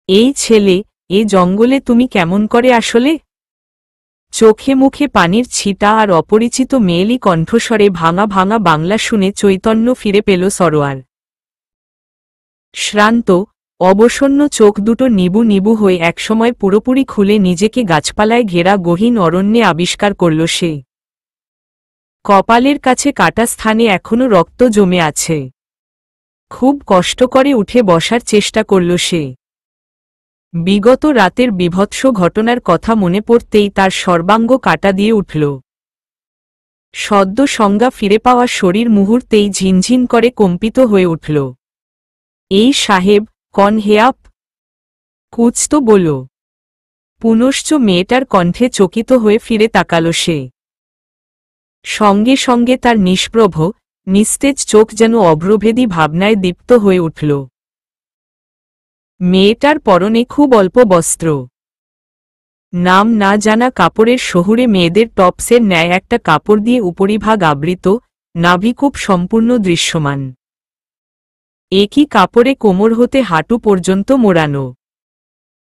এই ছেলে, এ জঙ্গলে তুমি কেমন করে আসলে? চোখে মুখে পানির ছিটা আর অপরিচিত মেয়েলি কণ্ঠস্বরে ভাঙা ভাঙা বাংলা শুনে চৈতন্য ফিরে পেল সরোয়ার। শ্রান্ত, অবসন্ন চোখ দুটো নিবু নিবু হয়ে একসময় পুরোপুরি খুলে নিজেকে গাছপালায় ঘেরা গহীন অরণ্যে আবিষ্কার করল সে। কপালের কাছে কাটা স্থানে এখনো রক্ত জমে আছে। খুব কষ্ট করে উঠে বসার চেষ্টা করল সে। বিগত রাতের বীভৎস ঘটনার কথা মনে পড়তেই তার সর্বাঙ্গ কাটা দিয়ে উঠল। সদ্য সংজ্ঞা ফিরে পাওয়া শরীর মুহূর্তেই ঝিনঝিন করে কম্পিত হয়ে উঠল। এই সাহেব, কন হে আপ? কুছ তো বলো। পুনশ্চ মেয়েটার কণ্ঠে চকিত হয়ে ফিরে তাকাল সে। সঙ্গে সঙ্গে তার নিষ্প্রভ, নিস্তেজ চোখ যেন অভ্রভেদী ভাবনায় দীপ্ত হয়ে উঠল। মেয়েটার পরনে খুব অল্প বস্ত্র। নাম না জানা কাপড়ের শহুরে মেয়েদের টপসের ন্যায় একটা কাপড় দিয়ে উপরিভাগ আবৃত, নাভি খুব সম্পূর্ণ দৃশ্যমান। একই কাপড়ে কোমর হতে হাঁটু পর্যন্ত মোড়ানো।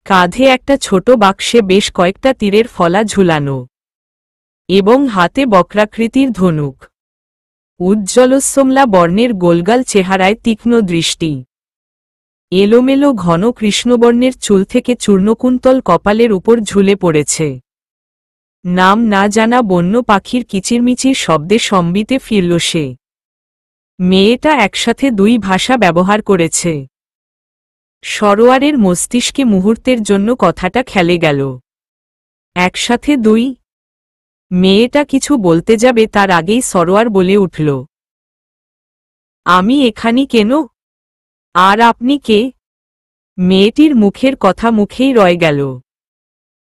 কাঁধে একটা ছোট বাক্সে বেশ কয়েকটা তীরের ফলা ঝুলানো, এবং হাতে বক্রাকৃতির ধনুক। উজ্জ্বলস্যমলা বর্ণের গোলগাল চেহারায় তীক্ষ্ণ দৃষ্টি। এলোমেলো ঘন কৃষ্ণবর্ণের চুল থেকে চূর্ণকুন্তল কপালের উপর ঝুলে পড়েছে। নাম না জানা বন্য পাখির কিচিরমিচির শব্দে সম্বিতে ফিরল সে। মেয়েটা একসাথে দুই ভাষা ব্যবহার করেছে। সরোয়ারের মস্তিষ্কে মুহূর্তের জন্য কথাটা খেলে গেল। একসাথে দুই? মেয়েটা কিছু বলতে যাবে তার আগেই সরোয়ার বলে উঠল, আমি এখানি কেন? আর আপনি কে? মেয়েটির মুখের কথা মুখেই রয়ে গেল।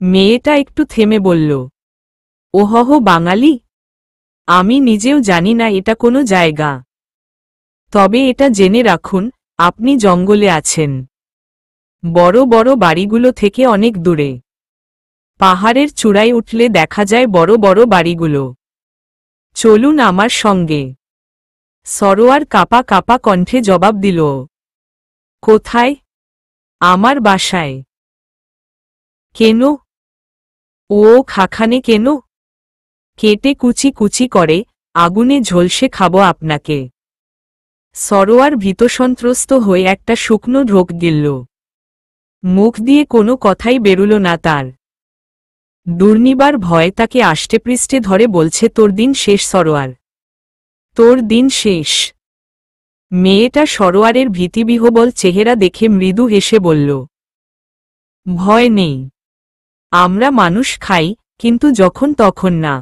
মেয়েটা একটু থেমে বলল, ওহহ, বাঙালি? আমি নিজেও জানি না এটা কোনো জায়গা। তবে এটা জেনে রাখুন, আপনি জঙ্গলে আছেন। বড় বড় বাড়িগুলো থেকে অনেক দূরে। পাহাড়ের চূড়ায় উঠলে দেখা যায় বড় বড় বাড়িগুলো। চলুন আমার সঙ্গে। সরোয়ার কাপা কাপা কণ্ঠে জবাব দিল, কোথায়? আমার বাসায়। কেন? ও খাখানে কেন? কেটে কুচি কুচি করে আগুনে ঝলসে খাবো আপনাকে। সরোয়ার ভীতসন্ত্রস্ত হয়ে একটা শুকনো ঢোক গিলল। মুখ দিয়ে কোনো কথাই বেরুল না তার। দুর্নিবার ভয় তাকে আষ্টেপৃষ্ঠে ধরে বলছে, তোর দিন শেষ সরোয়ার, তোর দিন শেষ। মেয়েটা সরোয়ারের ভীতিবিহ্বল চেহারা দেখে মৃদু হেসে বলল, ভয় নেই। আমরা মানুষ খাই, কিন্তু যখন তখন না।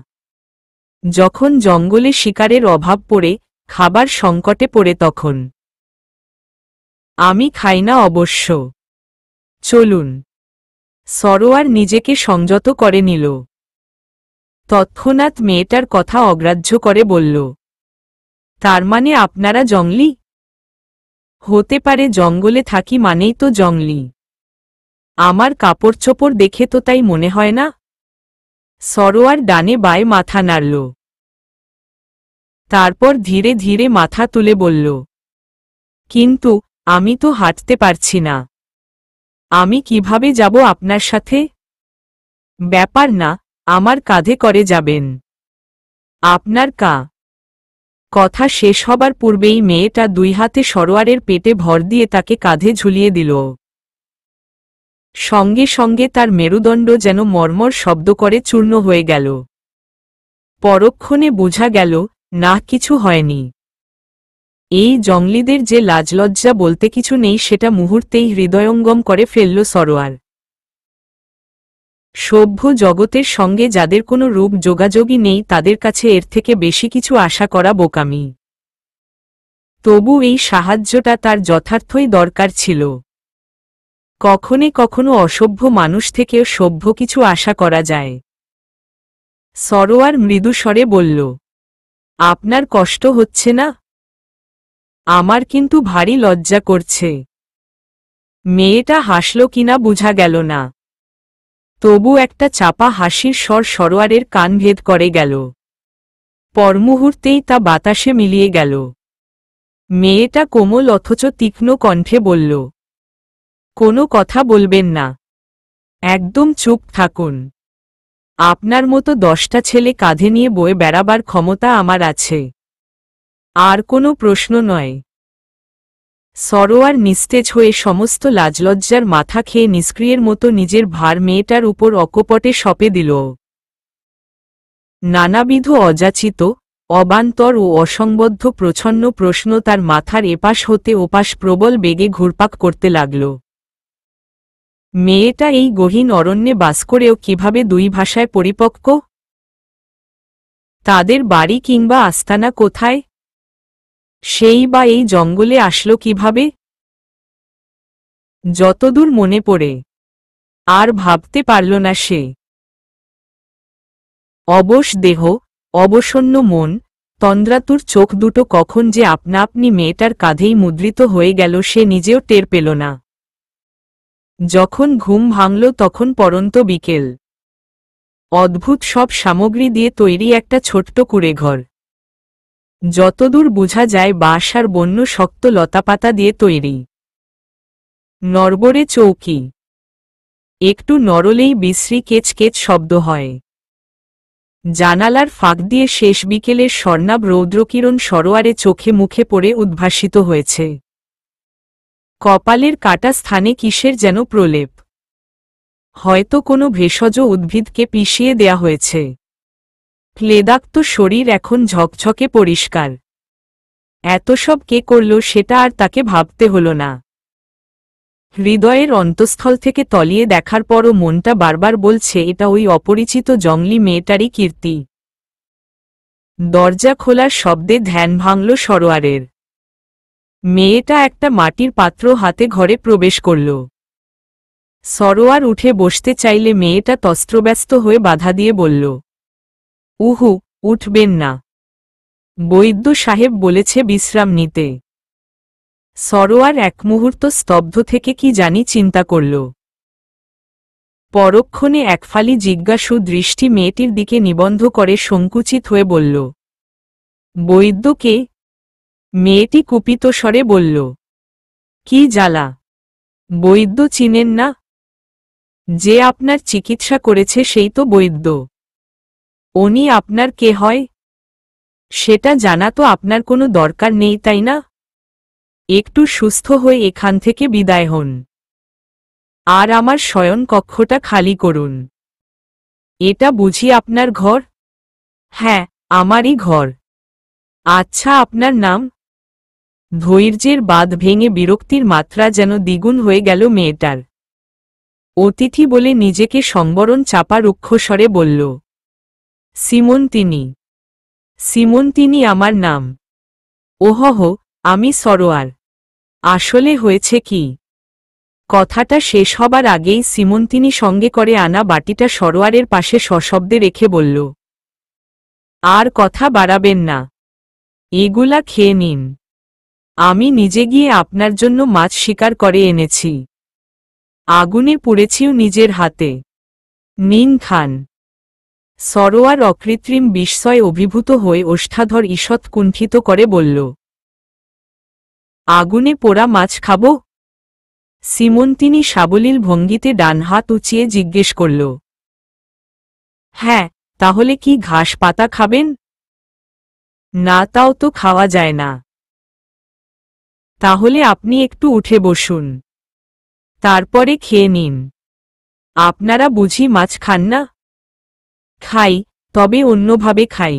যখন জঙ্গলে শিকারের অভাব পড়ে, খাবার সংকটে পড়ে তখন। আমি খাই না অবশ্য। চলুন। সরোয়ার নিজেকে সংযত করে নিল। তৎক্ষণাৎ মেয়েটার কথা অগ্রাহ্য করে বলল, তার মানে আপনারা জঙ্গলি? হতে পারে, জঙ্গলে থাকি মানেই তো জঙ্গলি। আমার কাপড় চোপড় দেখে তো তাই মনে হয় না। সরোয়ার ডানে বায়ে মাথা নাড়ল। তারপর ধীরে ধীরে মাথা তুলে বলল, কিন্তু আমি তো হাঁটতে পারছি না। আমি কিভাবে যাব আপনার সাথে? ব্যাপার না, আমার কাঁধে করে যাবেন। আপনার কথা শেষ হবার পূর্বেই মেয়েটা দুই হাতে সরোয়ারের পেটে ভর দিয়ে তাকে কাঁধে ঝুলিয়ে দিল। সঙ্গে সঙ্গে তার মেরুদণ্ড যেন মর্মর শব্দ করে চূর্ণ হয়ে গেল। পরক্ষণে বোঝা গেল, না, কিছু হয়নি। এই জঙ্গলিদের যে লাজলজ্জা বলতে কিছু নেই, সেটা মুহূর্তেই হৃদয়ঙ্গম করে ফেলল সরোয়ার। সভ্য জগতের সঙ্গে যাদের কোনো রূপ যোগাযোগই নেই, তাদের কাছে এর থেকে বেশি কিছু আশা করা বোকামি। তবু এই সাহায্যটা তার যথার্থই দরকার ছিল। কখনো কখনো অসভ্য মানুষ থেকেও সভ্য কিছু আশা করা যায়। সরোয়ার মৃদুস্বরে বলল, আপনার কষ্ট হচ্ছে না? আমার কিন্তু ভারী লজ্জা করছে। মেয়েটা হাসল কিনা বোঝা গেল না। তবু একটা চাপা হাসির স্বর সরোয়ারের কান ভেদ করে গেল। পরমুহূর্তেই তা বাতাসে মিলিয়ে গেল। মেয়েটা কোমল অথচ তীক্ষ্ণ কণ্ঠে বলল, কোনো কথা বলবেন না, একদম চুপ থাকুন। আপনার মতো 10টা ছেলে কাঁধে নিয়ে বয়ে বেড়াবার ক্ষমতা আমার আছে। আর কোনো প্রশ্ন নয়। সরোয়ার নিস্তেজ হয়ে সমস্ত লাজলজ্জার মাথা খেয়ে নিষ্ক্রিয়ের মতো নিজের ভার মেয়েটার উপর অকপটে সঁপে দিল। নানাবিধ অযাচিত, অবান্তর ও অসংবদ্ধ প্রচ্ছন্ন প্রশ্ন তার মাথার এপাশ হতে ওপাশ প্রবল বেগে ঘুরপাক করতে লাগল। মেয়েটা এই গহীন অরণ্যে বাস করেও কিভাবে দুই ভাষায় পরিপক্ক? তাদের বাড়ি কিংবা আস্তানা কোথায়? সেই বা এই জঙ্গলে আসলো কিভাবে? যতদূর মনে পড়ে, আর ভাবতে পারল না সে। অবশ দেহ, অবসন্ন মন, তন্দ্রাতুর চোখ দুটো কখন যে আপনা আপনি মেয়েটার কাঁধেই মুদ্রিত হয়ে গেল সে নিজেও টের পেল না। যখন ঘুম ভাঙল তখন পরন্ত বিকেল। অদ্ভুত সব সামগ্রী দিয়ে তৈরি একটা ছোট্ট কুঁড়েঘর। যতদূর বোঝা যায় বাঁশ আর বন্য শক্ত লতাপাতা দিয়ে তৈরি। নড়বড়ে চৌকি। একটু নড়লেই বিশ্রী কেচ কেচ শব্দ হয়। জানালার ফাঁক দিয়ে শেষ বিকেলের স্বর্ণাভ রৌদ্রকিরণ সরোয়ারে চোখে মুখে পড়ে উদ্ভাসিত হয়েছে। কপালের কাটা স্থানে কিসের যেন প্রলেপ। হয়তো কোনো ভেষজ উদ্ভিদকে পিষিয়ে দেয়া হয়েছে। ক্লেদাক্ত শরীর এখন ঝকঝকে পরিষ্কার। এত সব কে করল সেটা আর তাকে ভাবতে হল না। হৃদয়ের অন্তঃস্থল থেকে তলিয়ে দেখার পরও মনটা বারবার বলছে এটা ওই অপরিচিত জংলি মেয়েটারই কীর্তি। দরজা খোলার শব্দে ধ্যান ভাঙল সরোয়ারের। মেয়েটা একটা মাটির পাত্র হাতে ঘরে প্রবেশ করল। সরোয়ার উঠে বসতে চাইলে মেয়েটা তস্ত্রব্যস্ত হয়ে বাধা দিয়ে বলল, উহু, উঠবেন না। বৈদ্য সাহেব বলেছে বিশ্রাম নিতে। সরোয়ার এক মুহূর্ত স্তব্ধ থেকে কি জানি চিন্তা করল। পরক্ষণে একফালি জিজ্ঞাসু দৃষ্টি মেয়েটির দিকে নিবন্ধ করে সংকুচিত হয়ে বলল, বৈদ্য কে? মেয়েটি কুপিত স্বরে বলল, কি জ্বালা! বৈদ্য চিনেন না? যে আপনার চিকিৎসা করেছে সেই তো বৈদ্য। উনি আপনার কে হয়? সেটা জানা তো আপনার কোনো দরকার নেই, তাই না? একটু সুস্থ হয়ে এখান থেকে বিদায় হন। আর আমার শয়ন কক্ষটা খালি করুন। এটা বুঝি আপনার ঘর? হ্যাঁ, আমারই ঘর। আচ্ছা, আপনার নাম? ধৈর্যের বাঁধ ভেঙে বিরক্তির মাত্রা যেন দ্বিগুণ হয়ে গেল মেয়েটার। অতিথি বলে নিজেকে সংবরণ চাপা রুক্ষস্বরে বলল, সিমন্তিনী। সিমন্তিনী আমার নাম। ওহহ, আমি সরোয়ার। আসলে হয়েছে কি? কথাটা শেষ হবার আগেই সিমন্তিনী সঙ্গে করে আনা বাটিটা সরোয়ারের পাশে সশব্দে রেখে বলল, আর কথা বাড়াবেন না, এগুলা খেয়ে নিন। আমি নিজে গিয়ে আপনার জন্য মাছ শিকার করে এনেছি। আগুনে পুড়েছিও নিজের হাতে। নিন, খান। সরোয়ার অকৃত্রিম বিস্ময় অভিভূত হয়ে ওষ্ঠাধর ঈষৎ কুণ্ঠিত করে বলল, আগুনে পোড়া মাছ খাব? সিমন্তিনী সাবলীল ভঙ্গিতে ডান হাত উঁচিয়ে জিজ্ঞেস করল, হ্যাঁ, তাহলে কি ঘাস পাতা খাবেন? না, তাও তো খাওয়া যায় না। তাহলে আপনি একটু উঠে বসুন, তারপরে খেয়ে নিন। আপনারা বুঝি মাছ খান না? খাই, তবে অন্যভাবে খাই।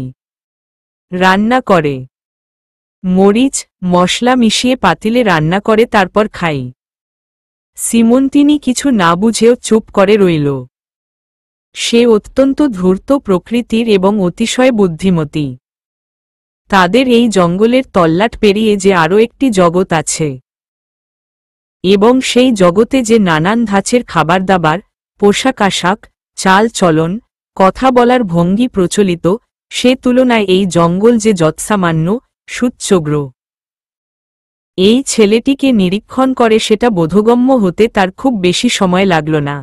রান্না করে মরিচ মশলা মিশিয়ে পাতিলে রান্না করে তারপর খাই। সিমন্তিনী কিছু না বুঝেও চুপ করে রইল। সে অত্যন্ত ধূর্ত প্রকৃতির এবং অতিশয় বুদ্ধিমতী। তাদের এই জঙ্গলের তল্লাট পেরিয়ে যে আরও একটি জগৎ আছে, এবং সেই জগতে যে নানান ধাঁচের খাবার দাবার, পোশাক আশাক, চাল চলন, কথা বলার ভঙ্গি প্রচলিত, সে তুলনায় এই জঙ্গল যে যৎসামান্য, সুচ্চগ্র। এই ছেলেটিকে নিরীক্ষণ করে সেটা বোধগম্য হতে তার খুব বেশি সময় লাগল না।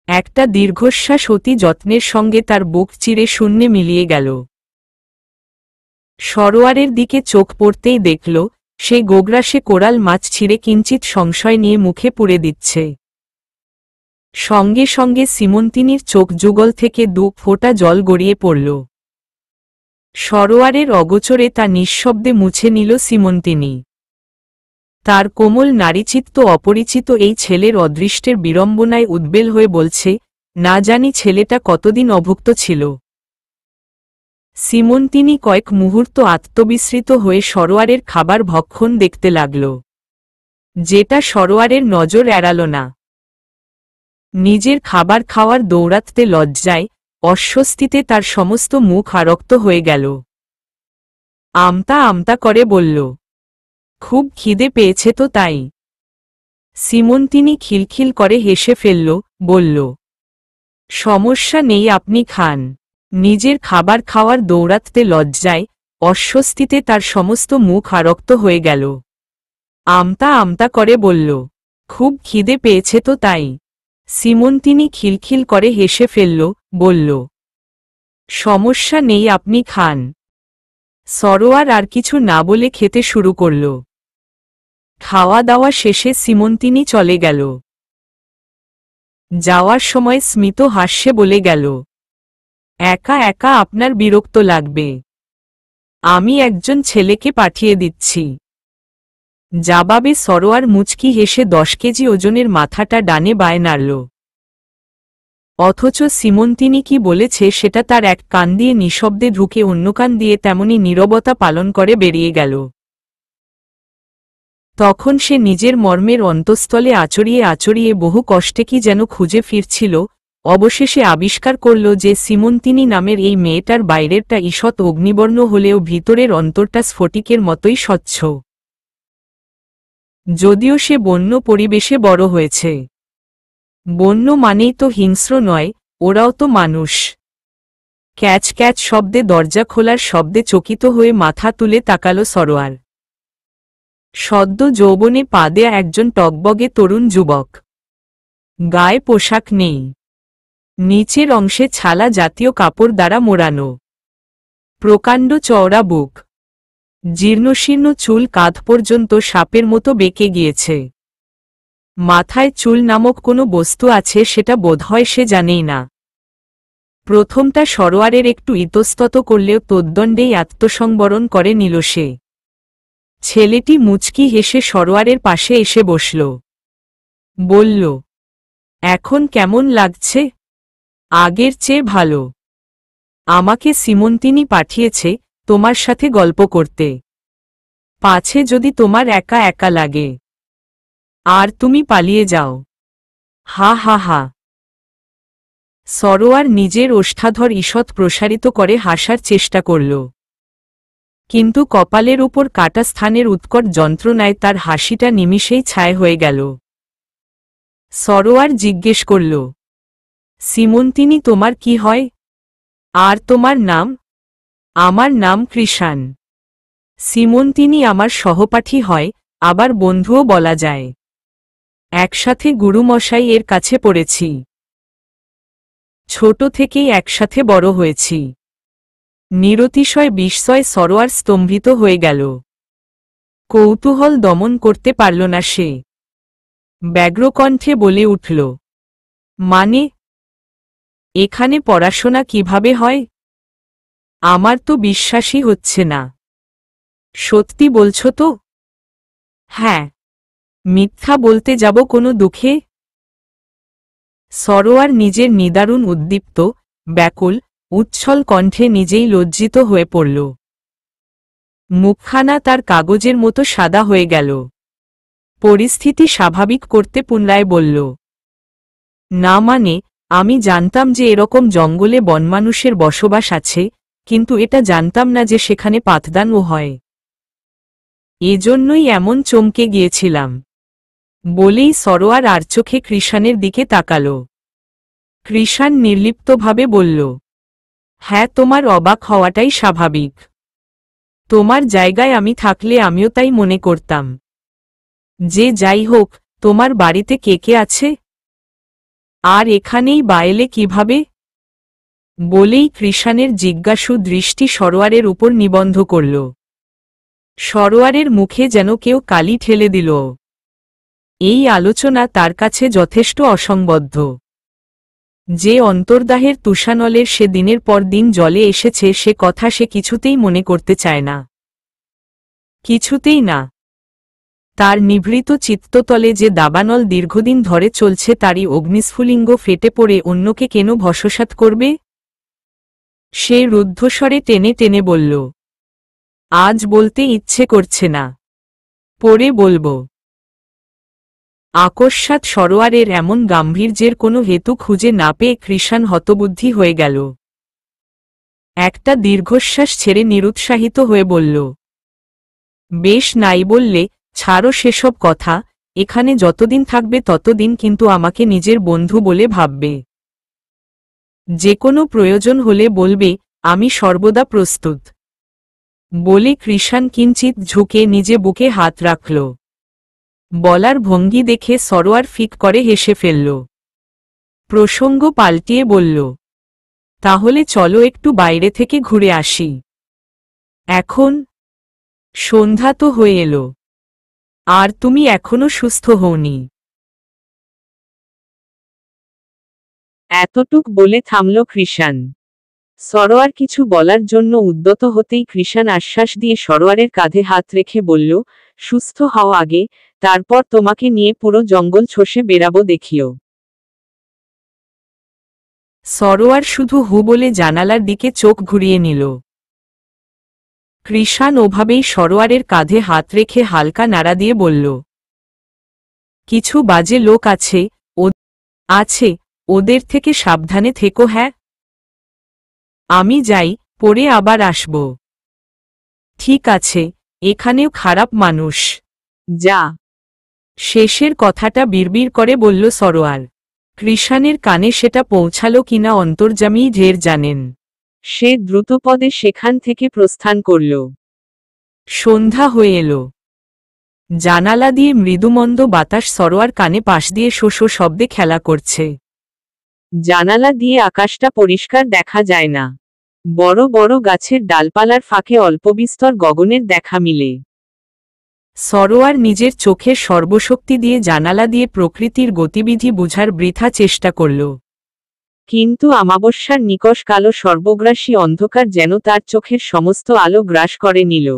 একটা দীর্ঘশ্বাস অতি যত্নের সঙ্গে তার বুক চিরে শূন্যে মিলিয়ে গেল। সরোয়ারের দিকে চোখ পড়তেই দেখল, সে গোগ্রাসে কোরাল মাছ ছিঁড়ে কিঞ্চিত সংশয় নিয়ে মুখে পুরে দিচ্ছে। সঙ্গে সঙ্গে সীমন্তিনীর চোখ যুগল থেকে 2 ফোঁটা জল গড়িয়ে পড়ল। সরোয়ারের অগোচরে তা নিঃশব্দে মুছে নিল সীমন্তিনী। তার কোমল নারীচিত্ত অপরিচিত এই ছেলের অদৃষ্টের বিড়ম্বনায় উদ্বেল হয়ে বলছে, না জানি ছেলেটা কতদিন অভুক্ত ছিল। সীমন্তিনী কয়েক মুহূর্ত আত্মবিস্মৃত হয়ে সরোয়ারের খাবার ভক্ষণ দেখতে লাগল, যেটা সরোয়ারের নজর এড়াল না। নিজের খাবার খাওয়ার দৌড়াতে লজ্জায়, অস্বস্তিতে তার সমস্ত মুখ আরক্ত হয়ে গেল। আমতা আমতা করে বলল, খুব খিদে পেয়েছে তো তাই। সীমন্তিনী খিলখিল করে হেসে ফেলল, বলল, সমস্যা নেই, আপনি খান। নিজের খাবার খাওয়ার দৌড়াতে লজ্জায়, অস্বস্তিতে তার সমস্ত মুখ আরক্ত হয়ে গেল। আমতা আমতা করে বলল, খুব খিদে পেয়েছে তো তাই। সীমন্তিনী খিলখিল করে হেসে ফেলল, বলল, সমস্যা নেই, আপনি খান। সরোয়ার আর কিছু না বলে খেতে শুরু করল। খাওয়া দাওয়া শেষে সীমন্তিনী চলে গেল। যাওয়ার সময় স্মিত হাস্যে বলে গেল, একা একা আপনার বিরক্ত লাগবে, আমি একজন ছেলেকে পাঠিয়ে দিচ্ছি। জবাবে সরোয়ার মুচকি হেসে 10 কেজি ওজনের মাথাটা ডানে বায়ে নাড়ল। অথচ সীমন্তিনী কি বলেছে সেটা তার এক কান দিয়ে নিঃশব্দে ঢুকে অন্য কান দিয়ে তেমনি নীরবতা পালন করে বেরিয়ে গেল। তখন সে নিজের মর্মের অন্তঃস্থলে আচড়িয়ে আচড়িয়ে বহু কষ্টে কি যেন খুঁজে ফিরছিল, অবশেষে আবিষ্কার করল যে সীমন্তিনী নামের এই মেয়েটার বাইরেরটা ঈষৎ অগ্নিবর্ণ হলেও ভিতরের অন্তরটা স্ফটিকের মতোই স্বচ্ছ। যদিও সে বন্য পরিবেশে বড় হয়েছে। বন্য মানেই তো হিংস্র নয়, ওরাও তো মানুষ। ক্যাচ ক্যাচ শব্দে দরজা খোলার শব্দে চকিত হয়ে মাথা তুলে তাকাল সরোয়ার। সদ্য যৌবনে পা দেয়া একজন টগবগে তরুণ যুবক। গায়ে পোশাক নেই, নিচের অংশে ছালা জাতীয় কাপড় দ্বারা মোড়ানো। প্রকাণ্ড চওড়া বুক, জীর্ণশীর্ণ চুল কাঁধ পর্যন্ত সাপের মতো বেঁকে গিয়েছে। মাথায় চুল নামক কোনো বস্তু আছে সেটা বোধহয় সে জানেই না। প্রথমটা সরোয়ারের একটু ইতস্তত করলেও তদ্দণ্ডেই আত্মসংবরণ করে নিল সে। ছেলেটি মুচকি হেসে সরোয়ারের পাশে এসে বসল। বলল, এখন কেমন লাগছে? আগের চেয়ে ভালো। আমাকে সীমন্তিনী পাঠিয়েছে তোমার সাথে গল্প করতে, পাছে যদি তোমার একা একা লাগে আর তুমি পালিয়ে যাও। হা হা হা। সরোয়ার নিজের ওষ্ঠাধর ঈষৎ প্রসারিত করে হাসার চেষ্টা করল, কিন্তু কপালের উপর কাটা স্থানের উৎকট যন্ত্রণায় তার হাসিটা নিমিষেই ছায় হয়ে গেল। সরোয়ার জিজ্ঞেস করল, সীমন্তিনী তোমার কি হয়? আর তোমার নাম? আমার নাম কৃষাণ। সীমন্তিনী আমার সহপাঠী হয়, আবার বন্ধুও বলা যায়। একসাথে গুরুমশাই এর কাছে পড়েছি। ছোট থেকেই একসাথে বড় হয়েছি। নিরতিশয় বিস্ময় সরোয়ার স্তম্ভিত হয়ে গেল। কৌতূহল দমন করতে পারল না সে। ব্যগ্রকণ্ঠে বলে উঠল, মানে? এখানে পড়াশোনা কিভাবে হয়? আমার তো বিশ্বাসই হচ্ছে না। সত্যি বলছো তো? হ্যাঁ। মিথ্যা বলতে যাব কোনো দুঃখে? সরোয়ার নিজের নিদারুণ উদ্দীপ্ত, ব্যাকুল, উচ্ছল কণ্ঠে নিজেই লজ্জিত হয়ে পড়ল। মুখখানা তার কাগজের মতো সাদা হয়ে গেল। পরিস্থিতি স্বাভাবিক করতে পুনরায় বলল, না মানে, আমি জানতাম যে এরকম জঙ্গলে বনমানুষের বসবাস আছে, কিন্তু এটা জানতাম না যে সেখানে পাঠদানও হয়। এজন্যই এমন চমকে গিয়েছিলাম। বলেই সরোয়ার আর চোখে কৃষাণের দিকে তাকাল। কৃষাণ নির্লিপ্তভাবে বলল, হ্যাঁ, তোমার অবাক হওয়াটাই স্বাভাবিক। তোমার জায়গায় আমি থাকলে আমিও তাই মনে করতাম। যে যাই হোক, তোমার বাড়িতে কে কে আছে? আর এখানেই বা এলে কিভাবে? বলেই কৃষাণের জিজ্ঞাসু দৃষ্টি সরোয়ারের উপর নিবন্ধ করল। সরোয়ারের মুখে যেন কেউ কালি ঠেলে দিল। এই আলোচনা তার কাছে যথেষ্ট অসংবদ্ধ। যে অন্তর্দাহের তুষানলের সে দিনের পর দিন জলে এসেছে সে কথা সে কিছুতেই মনে করতে চায় না, কিছুতেই না। তার নিভৃত চিত্ততলে যে দাবানল দীর্ঘদিন ধরে চলছে তারই অগ্নিস্ফুলিঙ্গ ফেটে পড়ে অন্যকে কেন ভস্মসাৎ করবে? সে রুদ্ধস্বরে টেনে টেনে বলল, আজ বলতে ইচ্ছে করছে না, পরে বলবো। আকস্মাৎ সরোয়ারের এমন গাম্ভীর্যের কোনো হেতু খুঁজে না পেয়ে কৃষাণ হতবুদ্ধি হয়ে গেল। একটা দীর্ঘশ্বাস ছেড়ে নিরুৎসাহিত হয়ে বলল, বেশ, নাই বললে, ছাড়ো সেসব কথা। এখানে যতদিন থাকবে ততদিন কিন্তু আমাকে নিজের বন্ধু বলে ভাববে। যে কোনো প্রয়োজন হলে বলবে, আমি সর্বদা প্রস্তুত। বলে কৃষাণ কিঞ্চিত ঝুঁকে নিজে বুকে হাত রাখল। বলার ভঙ্গি দেখে সরোয়ার ফিক করে হেসে ফেলল। প্রসঙ্গ পাল্টিয়ে বলল, তাহলে চলো একটু বাইরে থেকে ঘুরে আসি। এখন সন্ধ্যা তো হয়ে এলো, আর তুমি এখনো সুস্থ হওনি। এতটুক বলে থামল কৃষাণ। সরোয়ার কিছু বলার জন্য উদ্যত হতেই কৃষাণ আশ্বাস দিয়ে সরোয়ারের কাঁধে হাত রেখে বলল, সুস্থ হও আগে, তারপর তোমাকে নিয়ে পুরো জঙ্গল চষে বেড়াবো দেখিও। সরোয়ার শুধু হু বলে জানালার দিকে চোখ ঘুরিয়ে নিল। কৃষাণ ওভাবেই সরোয়ারের কাঁধে হাত রেখে হালকা নাড়া দিয়ে বলল, কিছু বাজে লোক আছে, আছে, ওদের থেকে সাবধানে থেকো। হ্যাঁ, আমি যাই, পরে আবার আসব। ঠিক আছে, এখানেও খারাপ মানুষ। যা। শেষের কথাটা বিড়বিড় করে বলল সরোয়ার। কৃষাণের কানে সেটা পৌঁছালো কিনা অন্তর্যামীই ঢের জানেন। সে দ্রুতপদে সেখান থেকে প্রস্থান করল। সন্ধ্যা হয়ে এলো। জানালা দিয়ে মৃদুমন্দ বাতাস সরোয়ার কানে পাশ দিয়ে শো শো শব্দে খেলা করছে। জানালা দিয়ে আকাশটা পরিষ্কার দেখা যায় না। বড় বড় গাছের ডালপালার ফাঁকে অল্পবিস্তর গগনের দেখা মিলে। সরোয়ার নিজের চোখের সর্বশক্তি দিয়ে জানালা দিয়ে প্রকৃতির গতিবিধি বুঝার বৃথা চেষ্টা করল। কিন্তু অমাবস্যার নিকষ কালো সর্বগ্রাসী অন্ধকার যেন তার চোখের সমস্ত আলো গ্রাস করে নিল।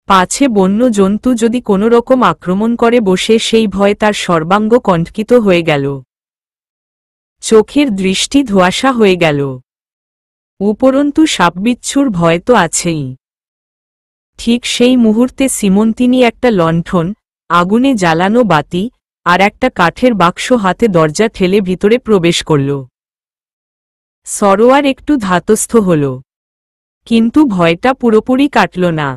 পাছে বন্য জন্তু যদি কোনো রকম আক্রমণ করে বসে সেই ভয়ে তার সর্বাঙ্গ কণ্টকিত হয়ে গেল। চোখের দৃষ্টি ধোঁয়াশা হয়ে গেল। উপরন্তু সাপবিচ্ছুর ভয় তো আছেই। ঠিক সেই মুহূর্তে সীমন্তিনী একটা লণ্ঠন, আগুনে জ্বালানো বাতি, আর একটা কাঠের বাক্স হাতে দরজা ঠেলে ভিতরে প্রবেশ করল। সরোয়ার একটু ধাতস্থ হল, কিন্তু ভয়টা পুরোপুরি কাটল না।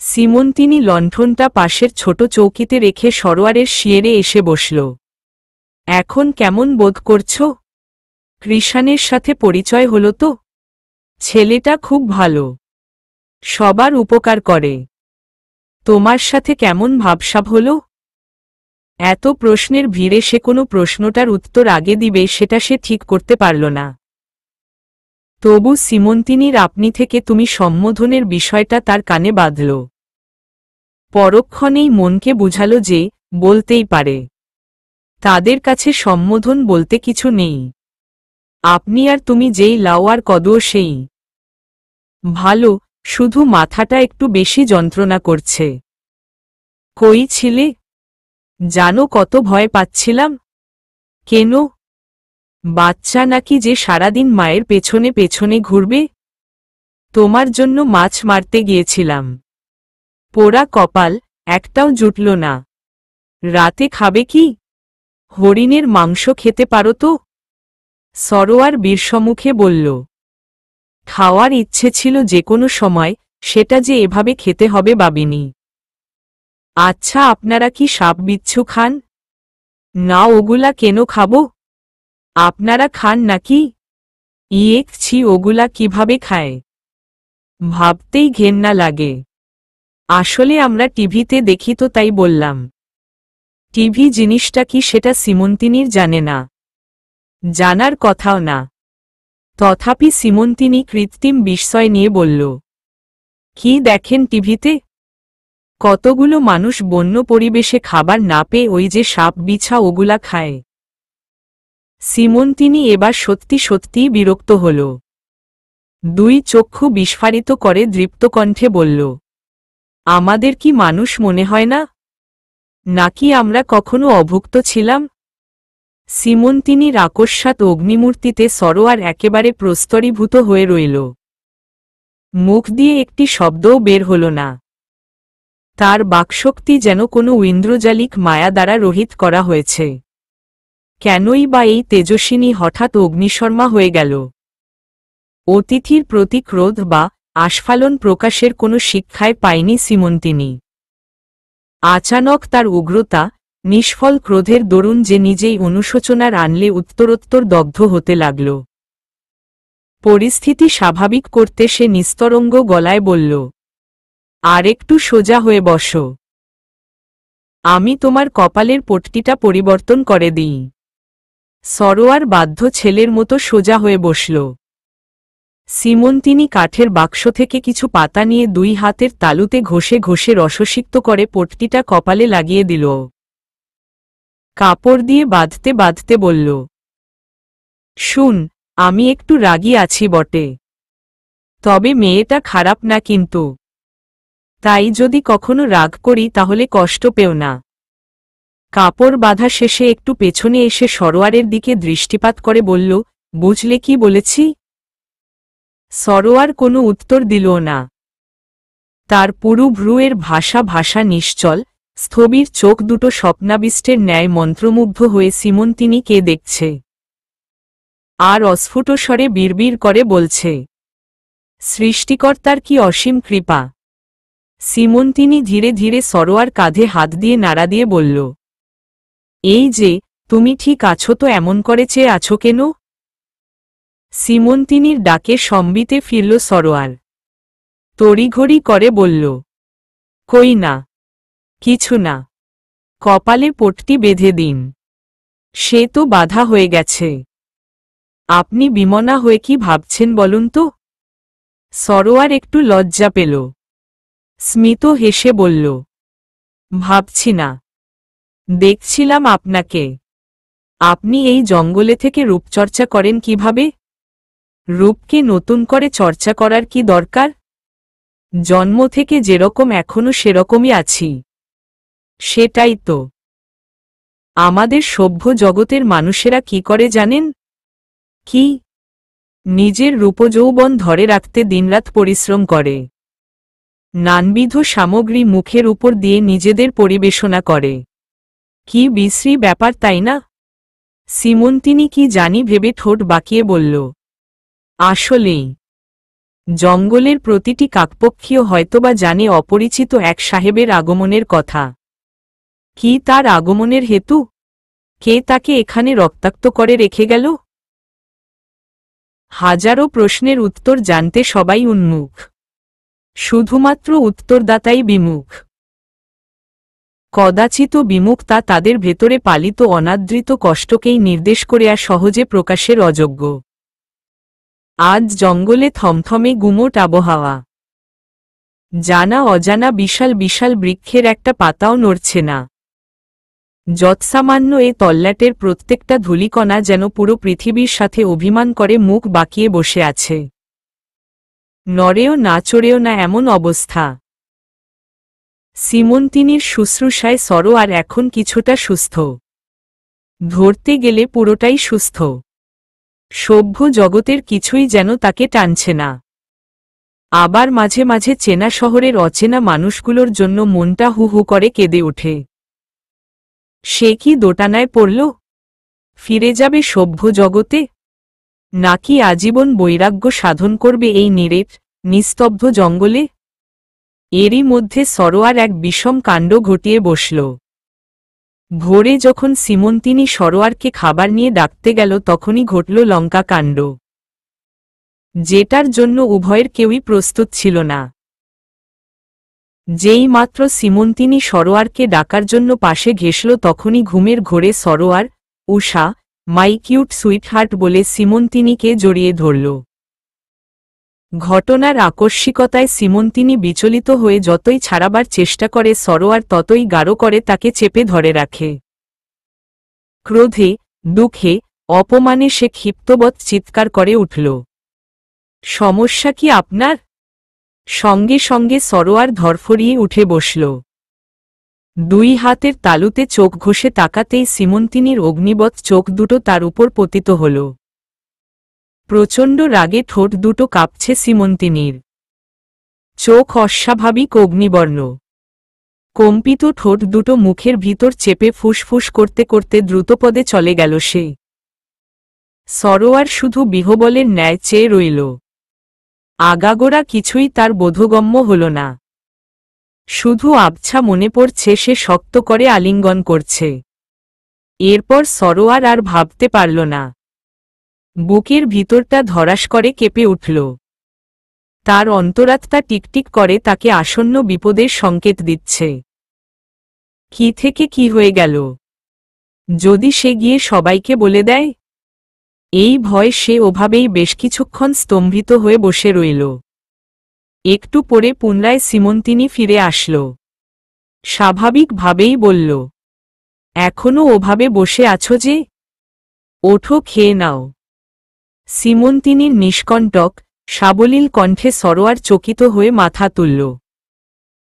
সীমন্তিনী লণ্ঠনটা পাশের ছোট চৌকিতে রেখে সরোয়ারের শিয়রে এসে বসল। এখন কেমন বোধ করছ? কৃষাণের সাথে পরিচয় হলো তো? ছেলেটা খুব ভালো, সবার উপকার করে। তোমার সাথে কেমন ভাবসাব হলো? এত প্রশ্নের ভিড়ে সে কোনো প্রশ্নটার উত্তর আগে দিবে সেটা সে ঠিক করতে পারল না। তবু সীমন্তিনীর আপনি থেকে তুমি সম্বোধনের বিষয়টা তার কানে বাঁধল। পরক্ষণেই মনকে বুঝাল যে বলতেই পারে। তাদের কাছে সম্বোধন বলতে কিছু নেই। আপনি আর তুমি যেই লাও আর কদও সেই। ভালো, শুধু মাথাটা একটু বেশি যন্ত্রণা করছে। কই ছিলে? জানো কত ভয় পাচ্ছিলাম। কেন? বাচ্চা নাকি যে সারাদিন মায়ের পেছনে পেছনে ঘুরবে? তোমার জন্য মাছ মারতে গিয়েছিলাম। পোড়া কপাল, একটাও জুটল না। রাতে খাবে কি? হরিণের মাংস খেতে পারো তো? সরোয়ার বীরসমুখে বলল, খাওয়ার ইচ্ছে ছিল যে কোনো সময়, সেটা যে এভাবে খেতে হবে ভাবিনি। আচ্ছা, আপনারা কি সাপ বিচ্ছু খান? না, ওগুলা কেন খাবো? আপনারা খান নাকি? ছি, ওগুলা কিভাবে খায়? ভাবতেই ঘেন্না লাগে। আসলে আমরা টিভিতে দেখি তো তাই বললাম। টিভি জিনিসটা কি সেটা সীমন্তিনীর জানে না, জানার কথাও না। তথাপি সীমন্তিনী কৃত্রিম বিস্ময় নিয়ে বলল, কি দেখেন টিভিতে? কতগুলো মানুষ বন্য পরিবেশে খাবার না পেয়ে ওই যে সাপ বিছা ওগুলা খায়। সিমন্তিনি এবার সত্যি সত্যিই বিরক্ত হল। দুই চক্ষু বিস্ফারিত করে দৃপ্ত কণ্ঠে বলল, আমাদের কি মানুষ মনে হয় না? নাকি আমরা কখনো অভুক্ত ছিলাম? সিমন্তিনির আকস্মাৎ অগ্নিমূর্তিতে সরোয়ার একেবারে প্রস্তরীভূত হয়ে রইল। মুখ দিয়ে একটি শব্দও বের হল না। তার বাকশক্তি যেন কোনো ঐন্দ্রজালিক মায়া দ্বারা রহিত করা হয়েছে। কেনই বা এই তেজস্বিনী হঠাৎ অগ্নিশর্মা হয়ে গেল? অতিথির প্রতি ক্রোধ বা আস্ফালন প্রকাশের কোনো শিক্ষায় পায়নি সিমন্তিনি। আচানক তার উগ্রতা, নিষ্ফল ক্রোধের দরুন যে নিজেই অনুশোচনার আনলে উত্তরোত্তর দগ্ধ হতে লাগল। পরিস্থিতি স্বাভাবিক করতে সে নিস্তরঙ্গ গলায় বলল, আর একটু সোজা হয়ে বসো। আমি তোমার কপালের পট্টিটা পরিবর্তন করে দিই। সরোয়ার বাধ্য ছেলের মতো সোজা হয়ে বসল। সিমন্তিনি কাঠের বাক্স থেকে কিছু পাতা নিয়ে দুই হাতের তালুতে ঘষে ঘষে রসসিক্ত করে পট্টিটা কপালে লাগিয়ে দিল। কাপড় দিয়ে বাঁধতে বাঁধতে বলল, শুন, আমি একটু রাগী আছি বটে, তবে মেয়েটা খারাপ না কিন্তু। তাই যদি কখনো রাগ করি তাহলে কষ্ট পেও না। কাপড় বাঁধা শেষে একটু পেছনে এসে সরোয়ারের দিকে দৃষ্টিপাত করে বলল, বুঝলে কি বলেছি? সরোয়ার কোনো উত্তর দিল না। তার পুরু ভ্রুয়ের ভাষা নিশ্চল, স্থবির চোখ দুটো স্বপ্নাবিষ্টের ন্যায় মন্ত্রমুগ্ধ হয়ে সিমন্তিনিকে দেখছে। আর অস্ফুট স্বরে বিড়বিড় করে বলছে, সৃষ্টিকর্তার কি অসীম কৃপা। সিমন্তিনি ধীরে ধীরে সরোয়ার কাঁধে হাত দিয়ে নাড়া দিয়ে বলল, এই যে, তুমি ঠিক আছো তো? এমন করে চেয়ে আছো কেন? সিমন্তিনির ডাকে সম্বিতে ফিরল সরোয়ার। তড়িঘড়ি করে বলল, কই না, কিছু না। কপালে পট্টি বেঁধে দিন। সে তো বাধা হয়ে গেছে। আপনি বিমনা হয়ে কি ভাবছেন বলুন তো? সরোয়ার একটু লজ্জা পেল। স্মিত হেসে বলল, ভাবছি না, দেখছিলাম আপনাকে। আপনি এই জঙ্গলে থেকে রূপচর্চা করেন কিভাবে? রূপকে নতুন করে চর্চা করার কি দরকার? জন্ম থেকে যেরকম এখনো সেরকমই আছি। সেটাই তো। আমাদের সভ্য জগতের মানুষেরা কি করে জানেন? কি? নিজের রূপযৌবন ধরে রাখতে দিনরাত পরিশ্রম করে। নানবিধ সামগ্রী মুখের উপর দিয়ে নিজেদের পরিবেশনা করে। কি বিশ্রী ব্যাপার, তাই না? সিমন্তিনি কি জানি ভেবে ঠোঁট বাঁকিয়ে বলল, আসলেই। জঙ্গলের প্রতিটি কাকপক্ষীও হয়তোবা জানে অপরিচিত এক সাহেবের আগমনের কথা। কি তার আগমনের হেতু? কে তাকে এখানে রক্তাক্ত করে রেখে গেল? হাজারো প্রশ্নের উত্তর জানতে সবাই উন্মুখ। শুধুমাত্র উত্তরদাতাই বিমুখ। কদাচিত বিমুখতা তাদের ভেতরে পালিত অনাদৃত কষ্টকেই নির্দেশ করে সহজে প্রকাশের অযোগ্য। আজ জঙ্গলে থমথমে গুমোট আবহাওয়া। জানা অজানা বিশাল বিশাল বৃক্ষের একটা পাতাও নড়ছে না। যৎসামান্য এ তল্লাটের প্রত্যেকটা ধূলিকণা যেন পুরো পৃথিবীর সাথে অভিমান করে মুখ বাঁকিয়ে বসে আছে। নড়েও না চড়েও না, এমন অবস্থা। সিমন্তিনির শুশ্রূষায় সরোয়ার এখন কিছুটা সুস্থ। ধরতে গেলে পুরোটাই সুস্থ। সভ্য জগতের কিছুই যেন তাকে টানছে না। আবার মাঝে মাঝে চেনা শহরের অচেনা মানুষগুলোর জন্য মনটা হু হু করে কেঁদে ওঠে। সে কি দোটানায় পড়ল? ফিরে যাবে সভ্য জগতে? নাকি আজীবন বৈরাগ্য সাধন করবে এই নিরেট, নিস্তব্ধ জঙ্গলে? এরই মধ্যে সরোয়ার এক বিষম কাণ্ড ঘটিয়ে বসল। ভোরে যখন সিমন্তিনি সরোয়ারকে খাবার নিয়ে ডাকতে গেল তখনই ঘটল লঙ্কা কাণ্ড, যেটার জন্য উভয়ের কেউই প্রস্তুত ছিল না। যেই মাত্র সিমন্তিনি সরোয়ারকে ডাকার জন্য পাশে ঘেঁষল তখনই ঘুমের ঘোরে সরোয়ার, উষা, মাই কিউট সুইটহার্ট বলে সিমন্তিনিকে জড়িয়ে ধরল। ঘটনার আকস্মিকতায় সিমন্তিনি বিচলিত হয়ে যতই ছাড়াবার চেষ্টা করে সরোয়ার ততই গাঢ় করে তাকে চেপে ধরে রাখে। ক্রোধে, দুঃখে, অপমানে সে ক্ষিপ্তবৎ চিৎকার করে উঠল, সমস্যা কি আপনার? সঙ্গে সঙ্গে সরোয়ার ধরফরিয়ে উঠে বসল। দুই হাতের তালুতে চোখ ঘষে তাকাতেই সিমন্তিনির অগ্নিবৎ চোখ দুটো তার উপর পতিত হল। প্রচণ্ড রাগে ঠোঁট দুটো কাঁপছে সিমন্তিনির। চোখ অস্বাভাবিক অগ্নিবর্ণ। কম্পিত ঠোঁট দুটো মুখের ভিতর চেপে ফুসফুস করতে করতে দ্রুতপদে চলে গেল সে। সরোয়ার শুধু বিহবলের ন্যায় চেয়ে রইল। আগাগোড়া কিছুই তার বোধগম্য হল না। শুধু আবছা মনে পড়ছে সে শক্ত করে আলিঙ্গন করছে। এরপর সরোয়ার আর ভাবতে পারল না। বুকের ভিতরটা ধরাস করে কেঁপে উঠল। তার অন্তরাত্মা টিকটিক করে তাকে আসন্ন বিপদের সংকেত দিচ্ছে। কি থেকে কি হয়ে গেল? যদি সে গিয়ে সবাইকে বলে দেয়? এই ভয় সে ওভাবেই বেশ কিছুক্ষণ স্তম্ভিত হয়ে বসে রইল। একটু পরে পুনরায় সিমন্তিনি ফিরে আসল। স্বাভাবিকভাবেই বলল, এখনো ওভাবে বসে আছো যে? ওঠো, খেয়ে নাও। সিমন্তিনির নিষ্কণ্টক, সাবলীল কণ্ঠে সরোয়ার চকিত হয়ে মাথা তুলল।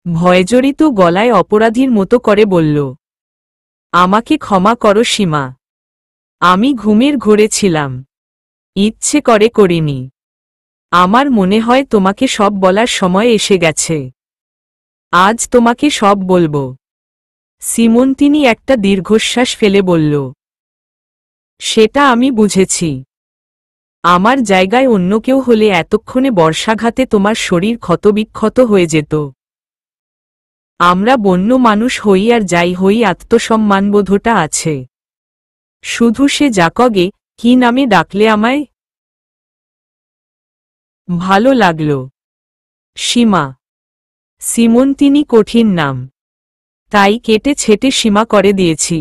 ভয়জড়িত গলায় অপরাধীর মতো করে বলল, আমাকে ক্ষমা করো সীমা। আমি ঘুমের ঘোরে ছিলাম, ইচ্ছে করে করিনি। আমার মনে হয় তোমাকে সব বলার সময় এসে গেছে। আজ তোমাকে সব বলবো। সিমন্তিনি একটা দীর্ঘশ্বাস ফেলে বলল, সেটা আমি বুঝেছি। আমার জায়গায় অন্য কেউ হলে এতক্ষণে বর্ষাঘাতে তোমার শরীর ক্ষতবিক্ষত হয়ে যেত। আমরা বন্য মানুষ হই আর যাই হই আত্মসম্মানবোধটা আছে। শুধু সে জাকগে, কি নামে ডাকলে আমায়? ভালো লাগল। সীমা। সিমন্তিনি কঠিন নাম, তাই কেটে ছেটে সীমা করে দিয়েছি।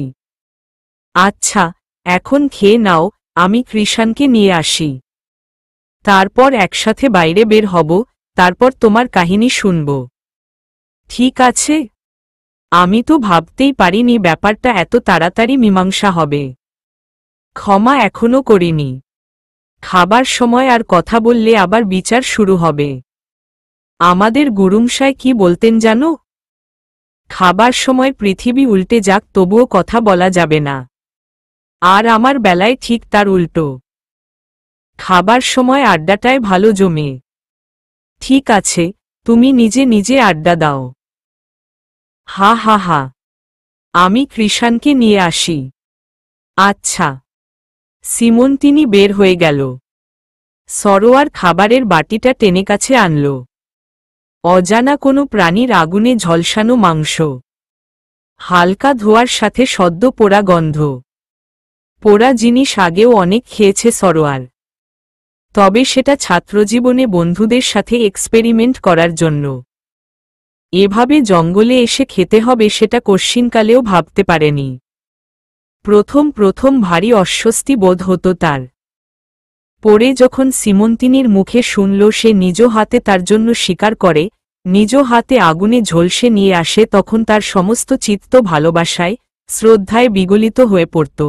আচ্ছা, এখন খেয়ে নাও, আমি কৃষাণকে নিয়ে আসি। তারপর একসাথে বাইরে বের হব, তারপর তোমার কাহিনী শুনব। ঠিক আছে? আমি তো ভাবতেই পারিনি ব্যাপারটা এত তাড়াতাড়ি মীমাংসা হবে। ক্ষমা এখনো করিনি। খাবার সময় আর কথা বললে আবার বিচার শুরু হবে। আমাদের গুরুমশায় কি বলতেন জানো? খাবার সময় পৃথিবী উল্টে যাক তবুও কথা বলা যাবে না। আর আমার বেলায় ঠিক তার উল্টো। খাবার সময় আড্ডাটায় ভালো জমে। ঠিক আছে, তুমি নিজে নিজে আড্ডা দাও। হা হা হা। আমি কৃষাণকে নিয়ে আসি। আচ্ছা। সিমন্তিনি বের হয়ে গেল। সরোয়ার খাবারের বাটিটা টেনে কাছে আনল। অজানা কোনো প্রাণীর আগুনে ঝলসানো মাংস। হালকা ধোয়ার সাথে সদ্য পোড়া গন্ধ। পোড়া জিনিস আগেও অনেক খেয়েছে সরোয়ার। তবে সেটা ছাত্রজীবনে বন্ধুদের সাথে এক্সপেরিমেন্ট করার জন্য। এভাবে জঙ্গলে এসে খেতে হবে সেটা কশ্চিনকালেও ভাবতে পারেনি। প্রথম প্রথম ভারী অস্বস্তি বোধ হতো তার। পরে যখন সিমন্তিনির মুখে শুনল সে নিজ হাতে তার জন্য স্বীকার করে, নিজ হাতে আগুনে ঝলসে নিয়ে আসে, তখন তার সমস্ত চিত্ত ভালোবাসায়, শ্রদ্ধায় বিগলিত হয়ে পড়ত।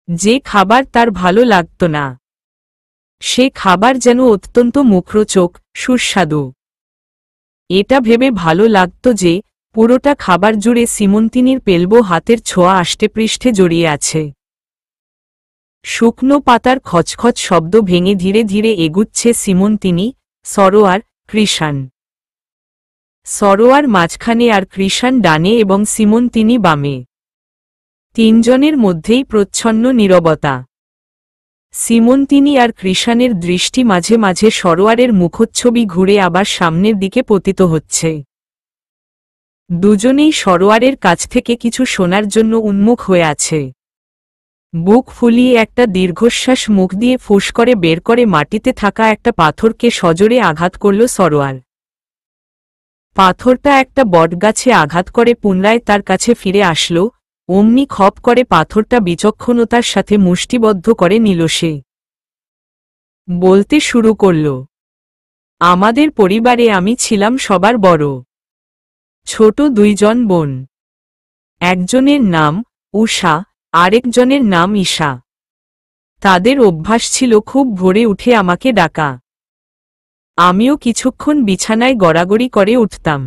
যে খাবার তার ভালো লাগত না, সে খাবার যেন অত্যন্ত মুখরোচক, সুস্বাদু। এটা ভেবে ভালো লাগত যে পুরোটা খাবার জুড়ে সিমন্তিনির পেলবো হাতের ছোঁয়া আষ্টেপৃষ্ঠে জড়িয়ে আছে। শুকনো পাতার খচখচ শব্দ ভেঙে ধীরে ধীরে এগুচ্ছে সিমন্তিনি, সরোয়ার, কৃষাণ। সরোয়ার মাঝখানে আর কৃষাণ ডানে এবং সিমন্তিনি বামে। তিনজনের মধ্যেই প্রচ্ছন্ন নীরবতা। সিমন্তিনি আর কৃষাণের দৃষ্টি মাঝে মাঝে সরোয়ারের মুখচ্ছবি ঘুরে আবার সামনের দিকে পতিত হচ্ছে। দুজনেই সরোয়ারের কাছ থেকে কিছু শোনার জন্য উন্মুখ হয়ে আছে। বুক ফুলিয়ে একটা দীর্ঘশ্বাস মুখ দিয়ে ফুস করে বের করে মাটিতে থাকা একটা পাথরকে সজোরে আঘাত করল সরোয়ার। পাথরটা একটা বটগাছে আঘাত করে পুনরায় তার কাছে ফিরে আসলো। অমনি খপ করে পাথরটা বিচক্ষণতার সাথে মুষ্টিবদ্ধ করে নিল সে। বলতে শুরু করল, আমাদের পরিবারে আমি ছিলাম সবার বড়। ছোট দুইজন বোন। একজনের নাম উষা, আরেকজনের নাম ঈশা। তাদের অভ্যাস ছিল খুব ভোরে উঠে আমাকে ডাকা। আমিও কিছুক্ষণ বিছানায় গড়াগড়ি করে উঠতাম।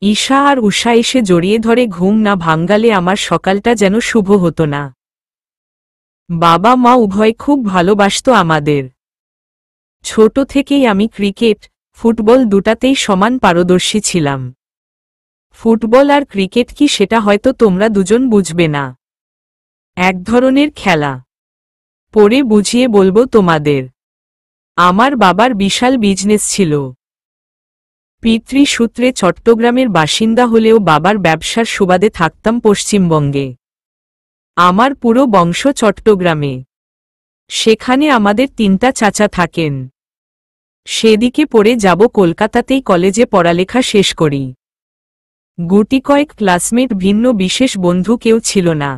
ঈশা আর উষা এসে জড়িয়ে ধরে ঘুম না ভাঙ্গালে আমার সকালটা যেন শুভ হতো না। বাবা মা উভয় খুব ভালোবাসত আমাদের। ছোট থেকেই আমি ক্রিকেট, ফুটবল দুটাতেই সমান পারদর্শী ছিলাম। ফুটবল আর ক্রিকেট কি সেটা হয়তো তোমরা দুজন বুঝবে না। এক ধরনের খেলা। পরে বুঝিয়ে বলবো তোমাদের। আমার বাবার বিশাল বিজনেস ছিল। পিতৃসূত্রে চট্টগ্রামের বাসিন্দা হলেও বাবার ব্যবসার সুবাদে থাকতাম পশ্চিমবঙ্গে। আমার পুরো বংশ চট্টগ্রামে। সেখানে আমাদের 3টা চাচা থাকেন। সেদিকে পড়ে যাব কলকাতাতেই কলেজে পড়ালেখা শেষ করি। গুটিকয়েক ক্লাসমেট, ভিন্ন বিশেষ বন্ধু কেউ ছিল না।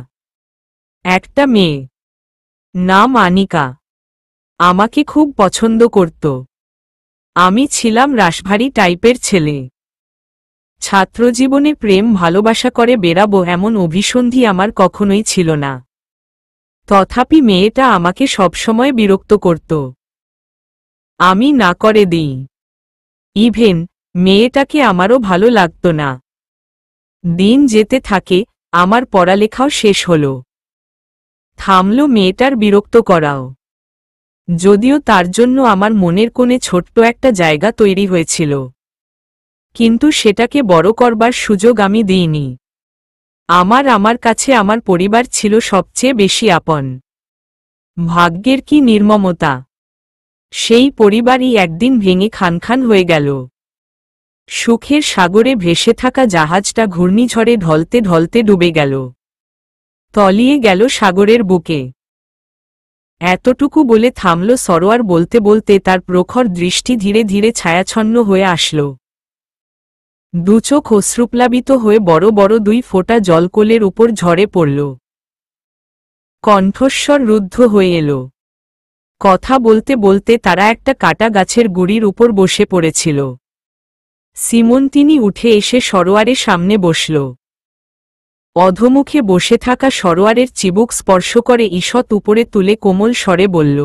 একটা মেয়ে, নাম আনিকা, আমাকে খুব পছন্দ করত। আমি ছিলাম রাশভারী টাইপের ছেলে। ছাত্রজীবনে প্রেম ভালোবাসা করে বেরাবো এমন অভিসন্ধি আমার কখনোই ছিল না। তথাপি মেয়েটা আমাকে সবসময় বিরক্ত করত। আমি না করে দিই। ইভেন মেয়েটাকে আমারও ভালো লাগত না। দিন যেতে থাকে, আমার পড়ালেখাও শেষ হল। থামল মেয়েটার বিরক্ত করাও। যদিও তার জন্য আমার মনের কোণে ছোট্ট একটা জায়গা তৈরি হয়েছিল, কিন্তু সেটাকে বড় করবার সুযোগ আমি দিইনি। আমার কাছে আমার পরিবার ছিল সবচেয়ে বেশি আপন। ভাগ্যের কি নির্মমতা! সেই পরিবারই একদিন ভেঙে খানখান হয়ে গেল। সুখের সাগরে ভেসে থাকা জাহাজটা ঘূর্ণিঝড়ে ঢলতে ঢলতে ডুবে গেল, তলিয়ে গেল সাগরের বুকে। এতটুকু বলে থামল সরোয়ার। বলতে বলতে তার প্রখর দৃষ্টি ধীরে ধীরে ছায়াছন্ন হয়ে আসল। দুচোখ অশ্রুপ্লাবিত হয়ে বড় বড় 2 ফোঁটা জল কোলের উপর ঝরে পড়ল। কণ্ঠস্বর রুদ্ধ হয়ে এলো। কথা বলতে বলতে তারা একটা কাটা গাছের গুড়ির উপর বসে পড়েছিল। সিমন্তিনি উঠে এসে সরোয়ারের সামনে বসল। অধোমুখে বসে থাকা সরোয়ারের চিবুক স্পর্শ করে ঈষৎ উপরে তুলে কোমল স্বরে বলল,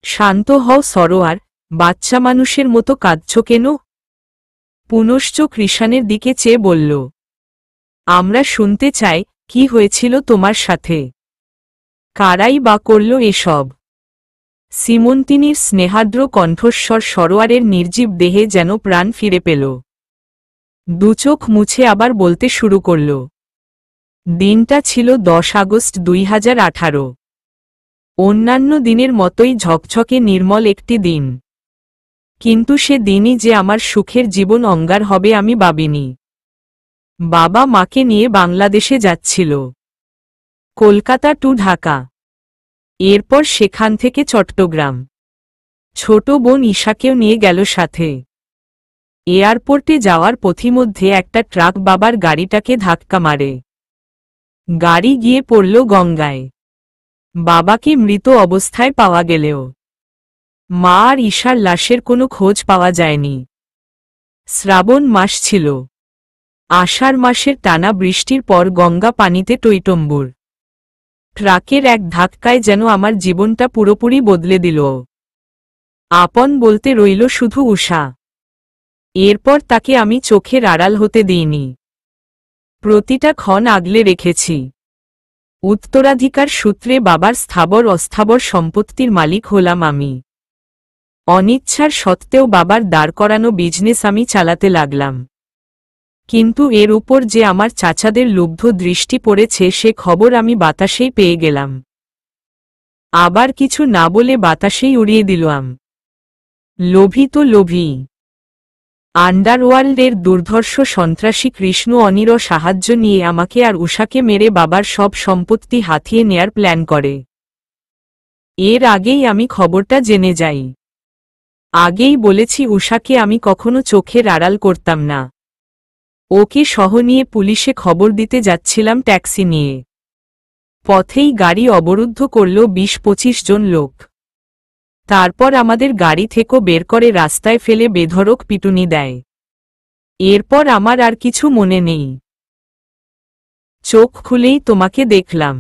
শান্ত হও সরোয়ার, বাচ্চা মানুষের মতো কাঁদছ কেন? পুনশ্চ কৃষাণের দিকে চেয়ে বলল, আমরা শুনতে চাই, কি হয়েছিল তোমার সাথে? কারাই বা করল এসব? সিমন্তিনির স্নেহার্দ্র কণ্ঠস্বর সরোয়ারের নির্জীব দেহে যেন প্রাণ ফিরে পেল। দুচোখ মুছে আবার বলতে শুরু করল। দিনটা ছিল 10 আগস্ট 2018। অন্যান্য দিনের মতোই ঝকঝকে নির্মল একটি দিন। কিন্তু সে দিনই যে আমার সুখের জীবন অঙ্গার হবে আমি ভাবিনি। বাবা মাকে নিয়ে বাংলাদেশে যাচ্ছিল, কলকাতা টু ঢাকা, এরপর সেখান থেকে চট্টগ্রাম। ছোট বোন ঈশাকেও নিয়ে গেল সাথে। এয়ারপোর্টে যাওয়ার পথিমধ্যে একটা ট্রাক বাবার গাড়িটাকে ধাক্কা মারে। গাড়ি গিয়ে পড়ল গঙ্গায়। বাবাকে মৃত অবস্থায় পাওয়া গেলেও মা আর ঈশার লাশের কোনো খোঁজ পাওয়া যায়নি। শ্রাবণ মাস ছিল। আষাঢ় মাসের টানা বৃষ্টির পর গঙ্গা পানিতে টইটম্বুর। ট্রাকের এক ধাক্কায় যেন আমার জীবনটা পুরোপুরি বদলে দিল। আপন বলতে রইল শুধু উষা। এরপর তাকে আমি চোখের আড়াল হতে দিইনি। প্রতিটা ক্ষণ আগলে রেখেছি। উত্তরাধিকার সূত্রে বাবার স্থাবর অস্থাবর সম্পত্তির মালিক হলাম আমি। অনিচ্ছার সত্ত্বেও বাবার দাঁড় করানো বিজনেস আমি চালাতে লাগলাম। কিন্তু এর উপর যে আমার চাচাদের লুব্ধ দৃষ্টি পড়েছে সে খবর আমি বাতাসেই পেয়ে গেলাম। আবার কিছু না বলে বাতাসেই উড়িয়ে দিলাম। লোভী তো লোভী। আন্ডারওয়ার্ল্ডের দুর্ধর্ষ সন্ত্রাসী কৃষ্ণ অনির সাহায্য নিয়ে আমাকে আর উষাকে মেরে বাবার সব সম্পত্তি হাতিয়ে নেয়ার প্ল্যান করে। এর আগেই আমি খবরটা জেনে যাই। আগেই বলেছি উষাকে আমি কখনো চোখের আড়াল করতাম না। ওকে সহ নিয়ে পুলিশে খবর দিতে যাচ্ছিলাম ট্যাক্সি নিয়ে। পথেই গাড়ি অবরুদ্ধ করল 20-25 জন লোক। তারপর আমাদের গাড়ি থেকে বের করে রাস্তায় ফেলে বেধড়ক পিটুনি দেয়। এরপর আমার আর কিছু মনে নেই। চোখ খুলেই তোমাকে দেখলাম,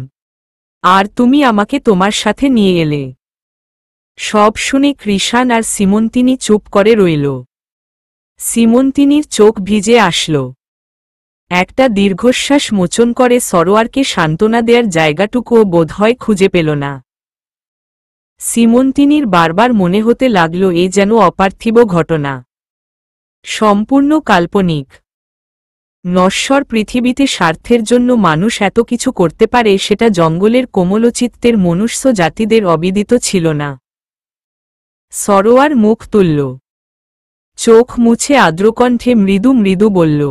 আর তুমি আমাকে তোমার সাথে নিয়ে এলে। সব শুনে কৃষাণ আর সীমন্তিনী চুপ করে রইল। সীমন্তিনীর চোখ ভিজে আসল। একটা দীর্ঘশ্বাস মোচন করে সরোয়ারকে সান্ত্বনা দেওয়ার জায়গাটুকুও বোধহয় খুঁজে পেল না। সীমন্তিনীর বারবার মনে হতে লাগল এ যেন অপার্থিব ঘটনা, সম্পূর্ণ কাল্পনিক। নশ্বর পৃথিবীতে স্বার্থের জন্য মানুষ এত কিছু করতে পারে সেটা জঙ্গলের কোমলচিত্তের মনুষ্য জাতিদের অবিদিত ছিল না। সরোয়ার মুখ তুলল, চোখ মুছে আর্দ্রকণ্ঠে মৃদু মৃদু বলল,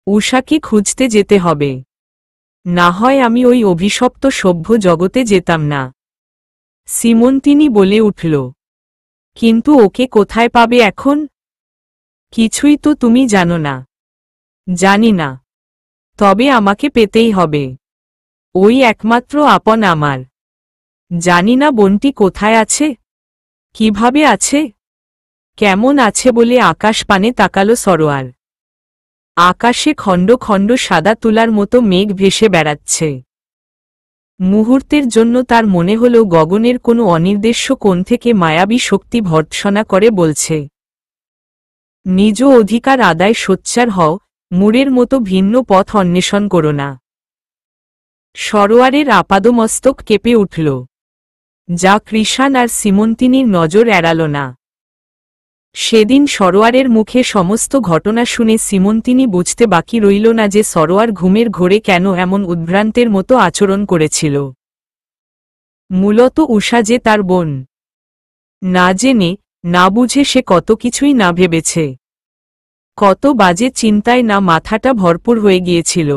উষাকে খুঁজতে যেতে হবে, না হয় আমি ওই অভিশপ্ত সভ্য জগতে যেতাম না। সীমন্তিনী বলে উঠল, কিন্তু ওকে কোথায় পাবে এখন? কিছুই তো তুমি জানো না। জানি না, তবে আমাকে পেতেই হবে। ওই একমাত্র আপন আমার। জানি না বোনটি কোথায় আছে, কিভাবে আছে, কেমন আছে বলে আকাশ পানে তাকালো সরোয়ার। আকাশে খণ্ড খণ্ড সাদা তুলার মতো মেঘ ভেসে বেড়াচ্ছে। মুহূর্তের জন্য তার মনে হল গগনের কোনো অনির্দেশ্য কোণ থেকে মায়াবী শক্তি ভর্ৎসনা করে বলছে, নিজ অধিকার আদায় সোচ্চার হও, মুড়ের মতো ভিন্ন পথ অন্বেষণ করো না। সরোয়ারের আপাদমস্তক কেঁপে উঠল, যা কৃষাণ আর সীমন্তিনীর নজর এড়াল না। সেদিন সরোয়ারের মুখে সমস্ত ঘটনা শুনে সীমন্তিনী বুঝতে বাকি রইল না যে সরোয়ার ঘুমের ঘোরে কেন এমন উদ্ভ্রান্তের মতো আচরণ করেছিল। মূলত উষা যে তার বোন। না জেনে না বুঝে সে কত কিছুই না ভেবেছে, কত বাজে চিন্তায় না মাথাটা ভরপুর হয়ে গিয়েছিল।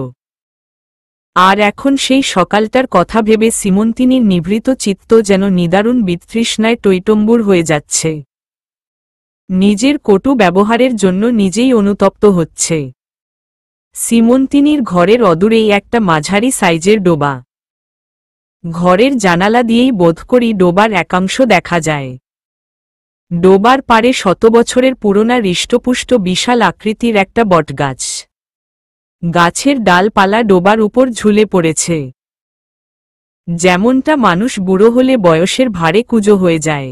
আর এখন সেই সকালটার কথা ভেবে সীমন্তিনীর নিভৃত চিত্ত যেন নিদারুণ বিতৃষ্ণায় টইটম্বুর হয়ে যাচ্ছে। নিজের কটু ব্যবহারের জন্য নিজেই অনুতপ্ত হচ্ছে। সীমন্তিনীর ঘরের অদূরেই একটা মাঝারি সাইজের ডোবা। ঘরের জানালা দিয়েই বোধ করি ডোবার একাংশ দেখা যায়। ডোবার পাড়ে শত বছরের পুরোনা হৃষ্টপুষ্ট বিশাল আকৃতির একটা বটগাছ। গাছের ডালপালা ডোবার উপর ঝুলে পড়েছে। যেমনটা মানুষ বুড়ো হলে বয়সের ভারে কুঁজো হয়ে যায়।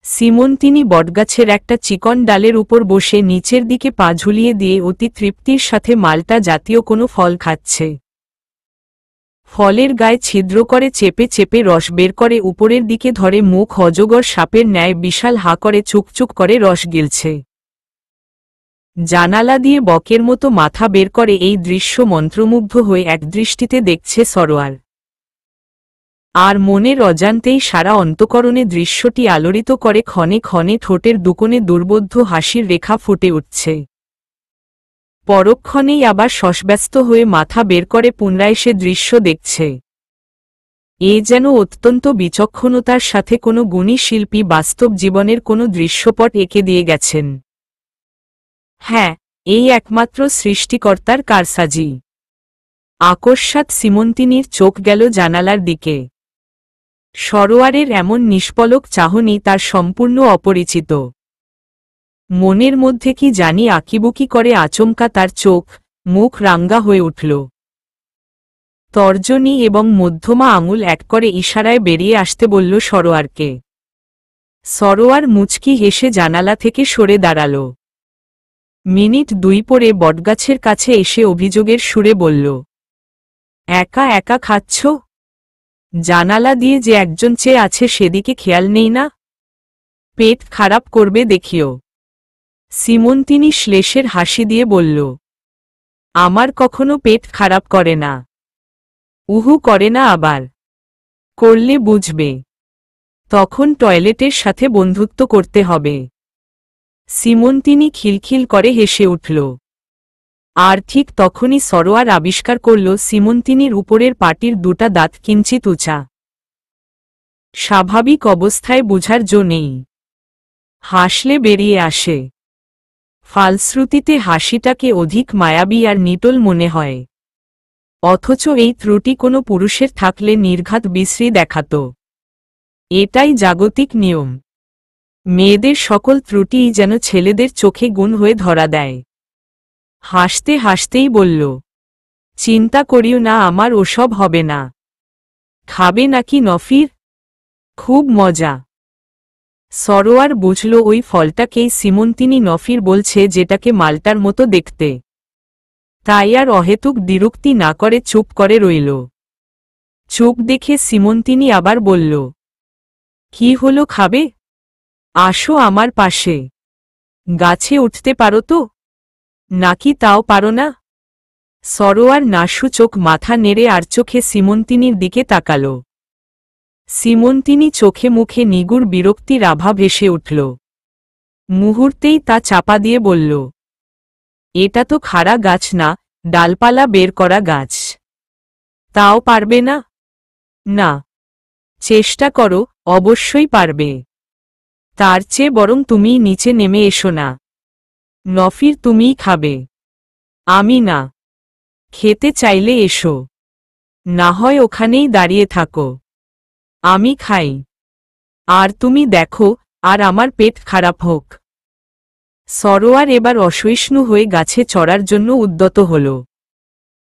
সীমন্তিনী বটগাছের একটা চিকন ডালের উপর বসে নিচের দিকে পা ঝুলিয়ে দিয়ে অতি তৃপ্তির সাথে মাল্টা জাতীয় কোনো ফল খাচ্ছে। ফলের গায়ে ছিদ্র করে চেপে চেপে রস বের করে উপরের দিকে ধরে মুখ অজগর সাপের ন্যায় বিশাল হা করে চুকচুক করে রস গিলছে। জানালা দিয়ে বকের মতো মাথা বের করে এই দৃশ্য মন্ত্রমুগ্ধ হয়ে একদৃষ্টিতে দেখছে সরোয়ার। আর মনের অজান্তেই সারা অন্তঃকরণে দৃশ্যটি আলোড়িত করে ক্ষণে ক্ষণে ঠোঁটের দুকোণে দুর্বোধ্য হাসির রেখা ফুটে উঠছে। পরক্ষণেই আবার শশব্যস্ত হয়ে মাথা বের করে পুনরায় সে দৃশ্য দেখছে। এ যেন অত্যন্ত বিচক্ষণতার সাথে কোনো গুণী শিল্পী বাস্তব জীবনের কোনো দৃশ্যপট এঁকে দিয়ে গেছেন। হ্যাঁ, এই একমাত্র সৃষ্টিকর্তার কারসাজি। আকস্মাৎ সীমন্তিনীর চোখ গেল জানালার দিকে। সরোয়ারের এমন নিষ্পলক চাহনি তার সম্পূর্ণ অপরিচিত। মনের মধ্যে কি জানি আঁকিবুকি করে আচমকা তার চোখ মুখ রাঙ্গা হয়ে উঠল। তর্জনী এবং মধ্যমা আঙুল এক করে ইশারায় বেরিয়ে আসতে বলল সরোয়ারকে। সরোয়ার মুচকি হেসে জানালা থেকে সরে দাঁড়াল। মিনিট দুই পরে বটগাছের কাছে এসে অভিযোগের সুরে বলল, একা একা খাচ্ছ? জানালা দিয়ে যে একজন চেয়ে আছে সেদিকে খেয়াল নেই না? পেট খারাপ করবে দেখিও। সীমন্তিনী শ্লেষের হাসি দিয়ে বলল, আমার কখনো পেট খারাপ করে না। উহু করে না আবার। করলে বুঝবে। তখন টয়লেটের সাথে বন্ধুত্ব করতে হবে। সীমন্তিনী খিলখিল করে হেসে উঠল। আর ঠিক তখনই সরোয়ার আবিষ্কার করল সীমন্তিনীর উপরের পাটির দুটা দাঁত কিঞ্চিত উঁচা। স্বাভাবিক অবস্থায় বুঝার জো নেই। হাসলে বেরিয়ে আসে। ফালশ্রুতিতে হাসিটাকে অধিক মায়াবী আর নিটোল মনে হয়। অথচ এই ত্রুটি কোনো পুরুষের থাকলে নির্ঘাত বিশ্রী দেখাত। এটাই জাগতিক নিয়ম। মেয়েদের সকল ত্রুটিই যেন ছেলেদের চোখে গুণ হয়ে ধরা দেয়। হাসতে হাসতেই বলল, চিন্তা করিও না, আমার ওসব হবে না। খাবে নাকি নফির? খুব মজা। সরোয়ার বুঝল ওই ফলটাকেই সিমন্তিনি নফির বলছে, যেটাকে মালটার মতো দেখতে। তাই আর অহেতুক দ্বিরুক্তি না করে চুপ করে রইল। চোখ দেখে সিমন্তিনি আবার বলল, কি হলো, খাবে? আসো আমার পাশে। গাছে উঠতে পারো তো, নাকি তাও পারো না? সরোয়ার নাসূচক মাথা নেড়ে আর চোখে সিমন্তিনির দিকে তাকাল। সিমন্তিনি চোখে মুখে নিগুড় বিরক্তির আভা ভেসে উঠল। মুহূর্তেই তা চাপা দিয়ে বলল, এটা তো খাড়া গাছ না, ডালপালা বের করা গাছ। তাও পারবে না? না, চেষ্টা করো, অবশ্যই পারবে। তার চেয়ে বরং তুমিই নিচে নেমে এসো না। নফির তুমিই খাবে। আমি না। খেতে চাইলে এসো, না হয় ওখানেই দাঁড়িয়ে থাকো। আমি খাই। আর তুমি দেখো, আর আমার পেট খারাপ হোক। সরোয়ার এবার অসহিষ্ণু হয়ে গাছে চড়ার জন্য উদ্যত হল।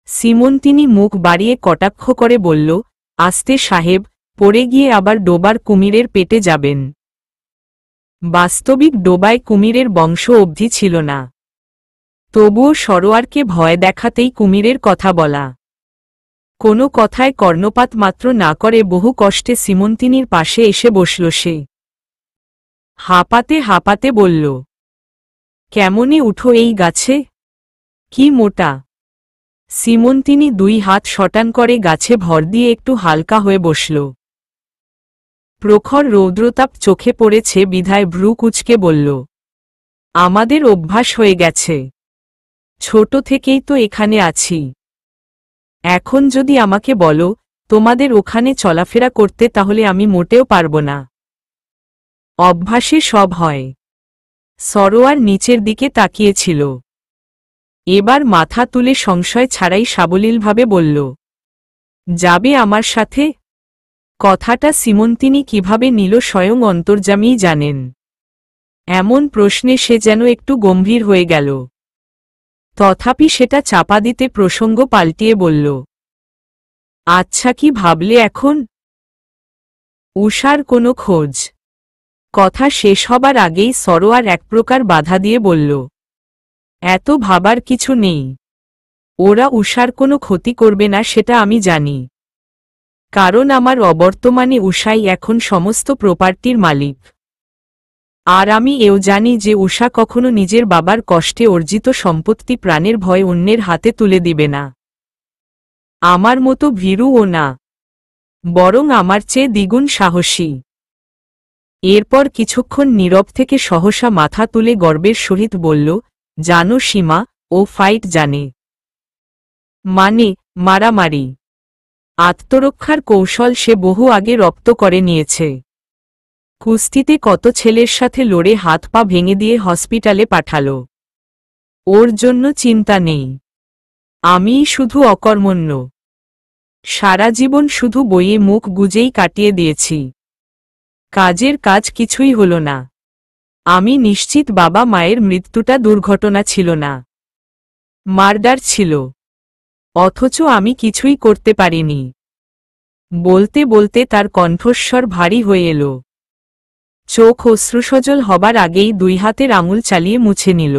সিমন্তিনি মুখ বাড়িয়ে কটাক্ষ করে বলল, আস্তে সাহেব, পড়ে গিয়ে আবার ডোবার কুমিরের পেটে যাবেন। বাস্তবিক ডোবায় কুমিরের বংশ অবধি ছিল না। তবুও সরোয়ারকে ভয় দেখাতেই কুমিরের কথা বলা। কোনো কথায় কর্ণপাত মাত্র না করে বহু কষ্টে সিমন্তিনির পাশে এসে বসল সে। হাঁপাতে হাঁপাতে বলল, কেমনে উঠো এই গাছে? কি মোটা! সিমন্তিনি দুই হাত শটান করে গাছে ভর দিয়ে একটু হালকা হয়ে বসল। প্রখর রৌদ্রতাপ চোখে পড়েছে বিধায় ভ্রু কুঁচকে বলল, আমাদের অভ্যাস হয়ে গেছে। ছোট থেকেই তো এখানে আছি। এখন যদি আমাকে বলো তোমাদের ওখানে চলাফেরা করতে, তাহলে আমি মোটেও পারব না। অভ্যাসে সব হয়। সরোয়ার নিচের দিকে তাকিয়েছিল। এবার মাথা তুলে সংশয় ছাড়াই সাবলীলভাবে বলল, যাবে আমার সাথে? কথাটা সিমন্তিনি কিভাবে নিল স্বয়ং অন্তর্যামীই জানেন। এমন প্রশ্নে সে যেন একটু গম্ভীর হয়ে গেল। তথাপি সেটা চাপা দিতে প্রসঙ্গ পাল্টিয়ে বলল, আচ্ছা, কি ভাবলে এখন? উষার কোনো খোঁজ? কথা শেষ হবার আগেই সরোয়ার এক প্রকার বাধা দিয়ে বলল, এত ভাবার কিছু নেই। ওরা উষার কোনো ক্ষতি করবে না, সেটা আমি জানি। কারণ আমার অবর্তমানে উষাই এখন সমস্ত প্রপার্টির মালিক। আর আমি এও জানি যে উষা কখনো নিজের বাবার কষ্টে অর্জিত সম্পত্তি প্রাণের ভয় অন্যের হাতে তুলে দিবে না। আমার মতো ভীরুও না, বরং আমার চেয়ে দ্বিগুণ সাহসী। এরপর কিছুক্ষণ নীরব থেকে সহসা মাথা তুলে গর্বের সহিত বলল, জানো সীমা, ও ফাইট জানে। মানে মারামারি। আত্মরক্ষার কৌশল সে বহু আগে রপ্ত করে নিয়েছে। কুস্তিতে কত ছেলের সাথে লড়ে হাত পা ভেঙে দিয়ে হসপিটালে পাঠালো। ওর জন্য চিন্তা নেই। আমিই শুধু অকর্মণ্য। সারা জীবন শুধু বইয়ে মুখ গুজেই কাটিয়ে দিয়েছি। কাজের কাজ কিছুই হল না। আমি নিশ্চিত বাবা মায়ের মৃত্যুটা দুর্ঘটনা ছিল না, মার্ডার ছিল। অথচ আমি কিছুই করতে পারিনি। বলতে বলতে তার কণ্ঠস্বর ভারী হয়ে এলো। চোখ অশ্রুসজল হবার আগেই দুই হাতের আঙুল চালিয়ে মুছে নিল।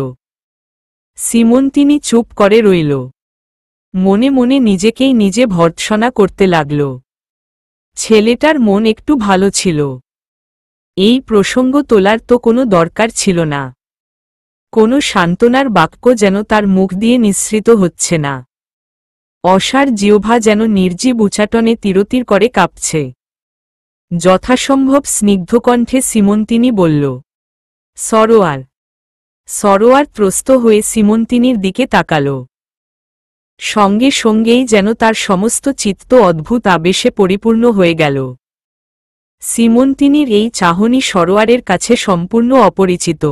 সিমন্তিনি চুপ করে রইল। মনে মনে নিজেকেই নিজে ভর্ৎসনা করতে লাগল। ছেলেটার মন একটু ভালো ছিল। এই প্রসঙ্গ তোলার তো কোনো দরকার ছিল না। কোনো সান্ত্বনার বাক্য যেন তার মুখ দিয়ে নিঃসৃত হচ্ছে না। অসার জিহ্বা যেন নির্জীব উচাটনে তিরতির করে কাঁপছে। যথাসম্ভব স্নিগ্ধকণ্ঠে সিমন্তিনি বলল, সরোয়ার। সরোয়ার ত্রস্ত হয়ে সিমন্তিনির দিকে তাকাল। সঙ্গে সঙ্গেই যেন তার সমস্ত চিত্ত অদ্ভুত আবেশে পরিপূর্ণ হয়ে গেল। সিমন্তিনির এই চাহনি সরোয়ারের কাছে সম্পূর্ণ অপরিচিত,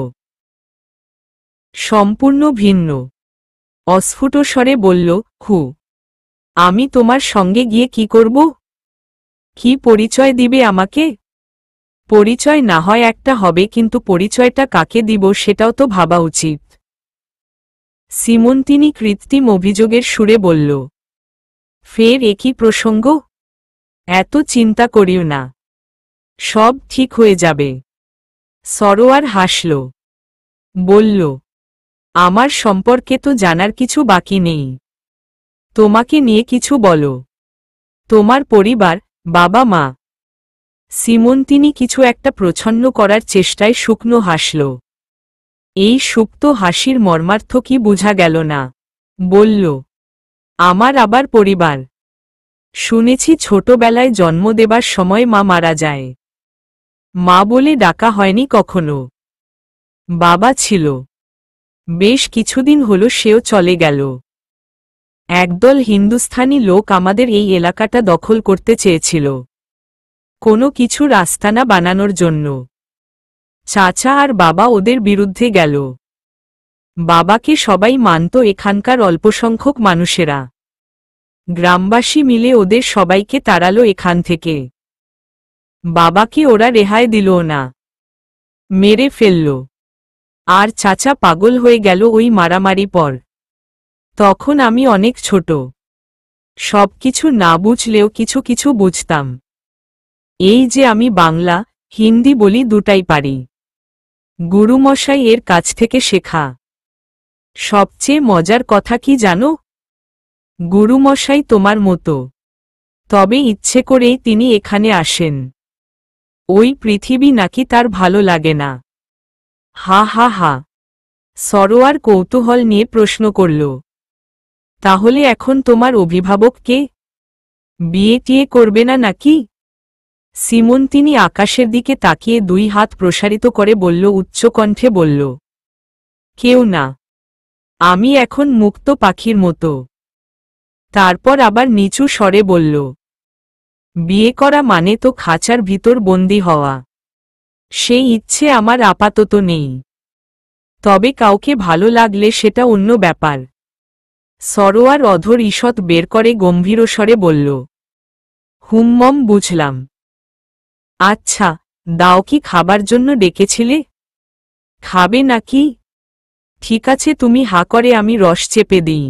সম্পূর্ণ ভিন্ন। অস্ফুট স্বরে বলল, খু, আমি তোমার সঙ্গে গিয়ে কি করব? কি পরিচয় দিবে আমাকে? পরিচয় না হয় একটা হবে, কিন্তু পরিচয়টা কাকে দিব সেটাও তো ভাবা উচিত। সিমন্তিনি কৃত্রিম অভিযোগের সুরে বলল। ফের একই প্রসঙ্গ? এত চিন্তা করিও না, সব ঠিক হয়ে যাবে। সরোয়ার হাসল, বলল, আমার সম্পর্কে তো জানার কিছু বাকি নেই। তোমাকে নিয়ে কিছু বলো, তোমার পরিবার, বাবা মা। সিমন্তিনি কিছু একটা প্রচ্ছন্ন করার চেষ্টায় শুকনো হাসল। এই সুপ্ত হাসির মর্মার্থ কি বোঝা গেল না। বলল, আমার আবার পরিবার? শুনেছি ছোটবেলায় জন্ম দেবার সময় মা মারা যায়। মা বলে ডাকা হয়নি কখনো। বাবা ছিল, বেশ কিছুদিন হলো সেও চলে গেল। একদল হিন্দুস্থানি লোক আমাদের এই এলাকাটা দখল করতে চেয়েছিল, কোনো কিছুর আস্তানা বানানোর জন্য। চাচা আর বাবা ওদের বিরুদ্ধে গেল। বাবাকে সবাই মানত, এখানকার অল্পসংখ্যক মানুষেরা। গ্রামবাসী মিলে ওদের সবাইকে তাড়ালো এখান থেকে। বাবাকে ওরা রেহাই দিলও না, মেরে ফেলল। আর চাচা পাগল হয়ে গেল ওই মারামারি পর। তখন আমি অনেক ছোট, সবকিছু না বুঝলেও কিছু কিছু বুঝতাম। এই যে আমি বাংলা, হিন্দি বলি, দুটাই পারি। গুরুমশাই এর কাছ থেকে শেখা। সবচেয়ে মজার কথা কি জানো? গুরুমশাই তোমার মতো, তবে ইচ্ছে করেই তিনি এখানে আসেন। ওই পৃথিবী নাকি তার ভালো লাগে না। হা হা হা। সরোয়ার কৌতূহল নিয়ে প্রশ্ন করল, তাহলে এখন তোমার অভিভাবক কে? বিয়ে টিয়ে করবে না নাকি? সিমন্তিনি আকাশের দিকে তাকিয়ে দুই হাত প্রসারিত করে বলল, উচ্চকণ্ঠে বলল, কেউ না। আমি এখন মুক্ত পাখির মতো। তারপর আবার নিচু স্বরে বলল, বিয়ে করা মানে তো খাঁচার ভিতর বন্দী হওয়া। সেই ইচ্ছে আমার আপাতত নেই, তবে কাউকে ভালো লাগলে সেটা অন্য ব্যাপার। সরোয়ার অধর ঈষৎ বের করে গম্ভীরস্বরে বলল, হুম্মম, বুঝলাম। আচ্ছা, দাও, কি খাবার জন্য ডেকেছিলে? খাবে নাকি? ঠিক আছে, তুমি হা করে আমি রস চেপে দিই।